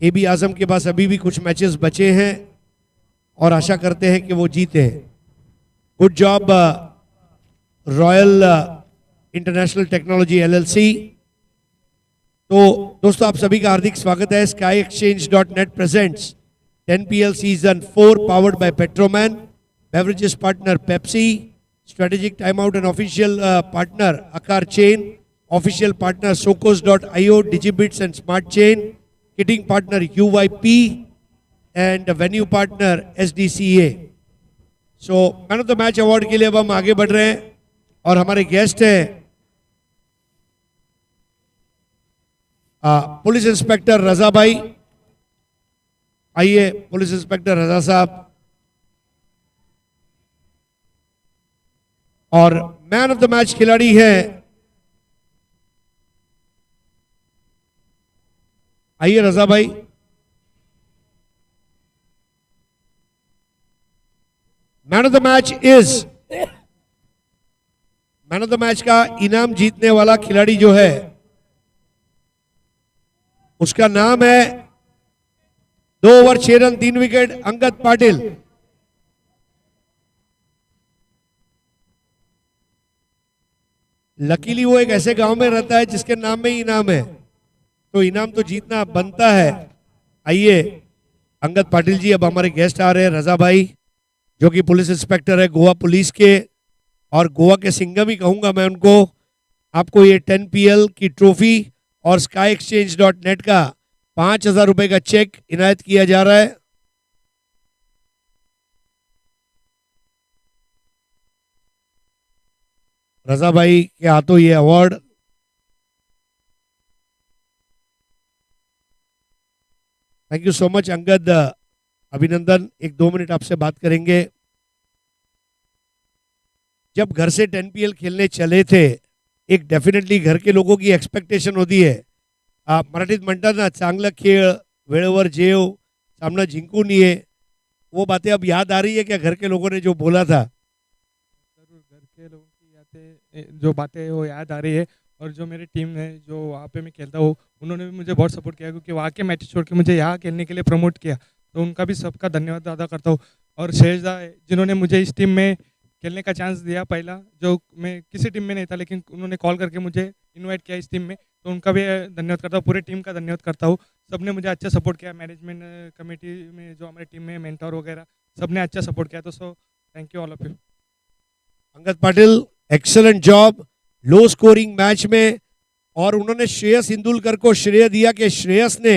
एबी आजम के पास अभी भी कुछ मैचेस बचे हैं और आशा करते हैं कि वो जीते। Good job royal international technology LLC. तो दोस्तों, आप सभी का हार्दिक स्वागत है। skyexchange.net presents 10PL season 4 powered by Petroman, beverages partner Pepsi, strategic time out and official partner Aakar chain, official partner socos.io, Digibits and smart chain, kitting partner UYP and venue partner SDCA। So man of the match award के लिए अब हम आगे बढ़ रहे हैं और हमारे गेस्ट हैं पुलिस इंस्पेक्टर रजा भाई। आइए पुलिस इंस्पेक्टर रजा साहब। और मैन ऑफ द मैच खिलाड़ी है, आइए रजा भाई। Man of the match is, man of the match का इनाम जीतने वाला खिलाड़ी जो है उसका नाम है 2 over 6 run 3 wicket Angad Patil. Luckily वो एक ऐसे गांव में रहता है जिसके नाम में ही इनाम है, तो इनाम तो जीतना बनता है। आइए अंगद पाटिल जी। अब हमारे गेस्ट आ रहे हैं रजा भाई, जो कि पुलिस इंस्पेक्टर है गोवा पुलिस के, और गोवा के सिंघम ही कहूंगा मैं उनको। आपको ये 10PL की ट्रॉफी और skyexchange.net का 5,000 रुपए का चेक इनायत किया जा रहा है। रजा भाई के हाथों ये award. Thank you so much Angad. अभिनंदन, 1-2 मिनट आपसे बात करेंगे। जब घर से 10PL खेलने चले थे, एक डेफिनेटली घर के लोगों की एक्सपेक्टेशन होती है, मराठीत म्हणतात ना, चांगला खेळ, वेळेवर जेव, सामना जिंकून ये, वो बातें अब याद आ रही है क्या घर के लोगों ने जो बोला था? जरूर घर के लोगों की जो बातें हैं वो याद आ रही है। और जो मेरी टीम है, जो वहाँ पे मैं खेलता हूँ, उन्होंने भी मुझे बहुत सपोर्ट किया, क्योंकि वहाँ के मैच छोड़ के मुझे यहाँ खेलने के लिए प्रमोट किया, तो उनका भी सबका धन्यवाद अदा करता हूँ। और शेषदा है, जिन्होंने मुझे इस टीम में खेलने का चांस दिया पहला, जो मैं किसी टीम में नहीं था, लेकिन उन्होंने कॉल करके मुझे इनवाइट किया इस टीम में, तो उनका भी धन्यवाद करता हूँ। पूरे टीम का धन्यवाद करता हूँ। सबने मुझे अच्छा सपोर्ट किया, मैनेजमेंट कमेटी में जो हमारी टीम में मेंटर वगैरह सबने अच्छा सपोर्ट किया, तो so thank you all of you. Angad Patil, excellent job low scoring match में। और उन्होंने श्रेयस इंदुलकर को श्रेय दिया कि श्रेयस ने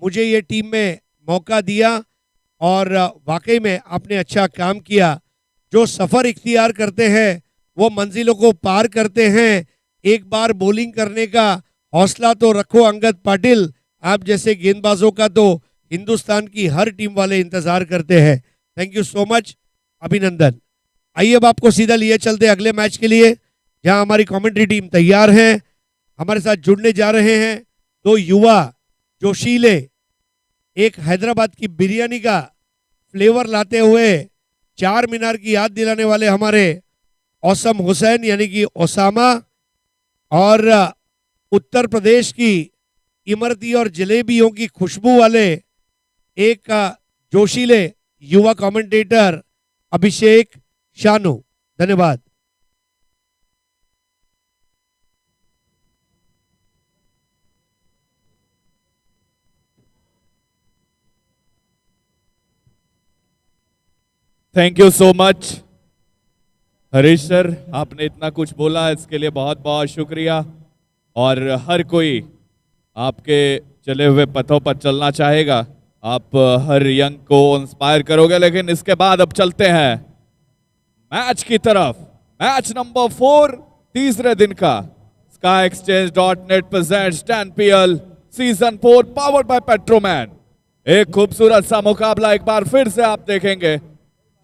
मुझे ये टीम में मौका दिया, और वाकई में आपने अच्छा काम किया। जो सफ़र इख्तियार करते हैं वो मंजिलों को पार करते हैं। एक बार बॉलिंग करने का हौसला तो रखो अंगद पाटिल, आप जैसे गेंदबाजों का तो हिंदुस्तान की हर टीम वाले इंतजार करते हैं। थैंक यू सो मच, अभिनंदन। आइए अब आपको सीधा लिए चलते अगले मैच के लिए, जहां हमारी कमेंट्री टीम तैयार है। हमारे साथ जुड़ने जा रहे हैं 2 युवा जोशीले, एक हैदराबाद की बिरयानी का फ्लेवर लाते हुए चार मीनार की याद दिलाने वाले हमारे औसम हुसैन यानी कि ओसामा, और उत्तर प्रदेश की इमरती और जलेबियों की खुशबू वाले एक जोशीले युवा कमेंटेटर अभिषेक शानू। धन्यवाद। Thank you so much Harish sir, आपने इतना कुछ बोला इसके लिए बहुत बहुत शुक्रिया। और हर कोई आपके चले हुए पथों पर चलना चाहेगा, आप हर यंग को इंस्पायर करोगे। लेकिन इसके बाद अब चलते हैं मैच की तरफ। मैच नंबर 4 तीसरे दिन का SkyExchange.net presents 10PL season 4 powered by Petroman. एक खूबसूरत सा मुकाबला एक बार फिर से आप देखेंगे।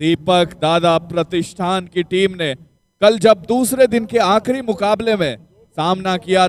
दीपक दादा प्रतिष्ठान की टीम ने कल जब दूसरे दिन के आखिरी मुकाबले में सामना किया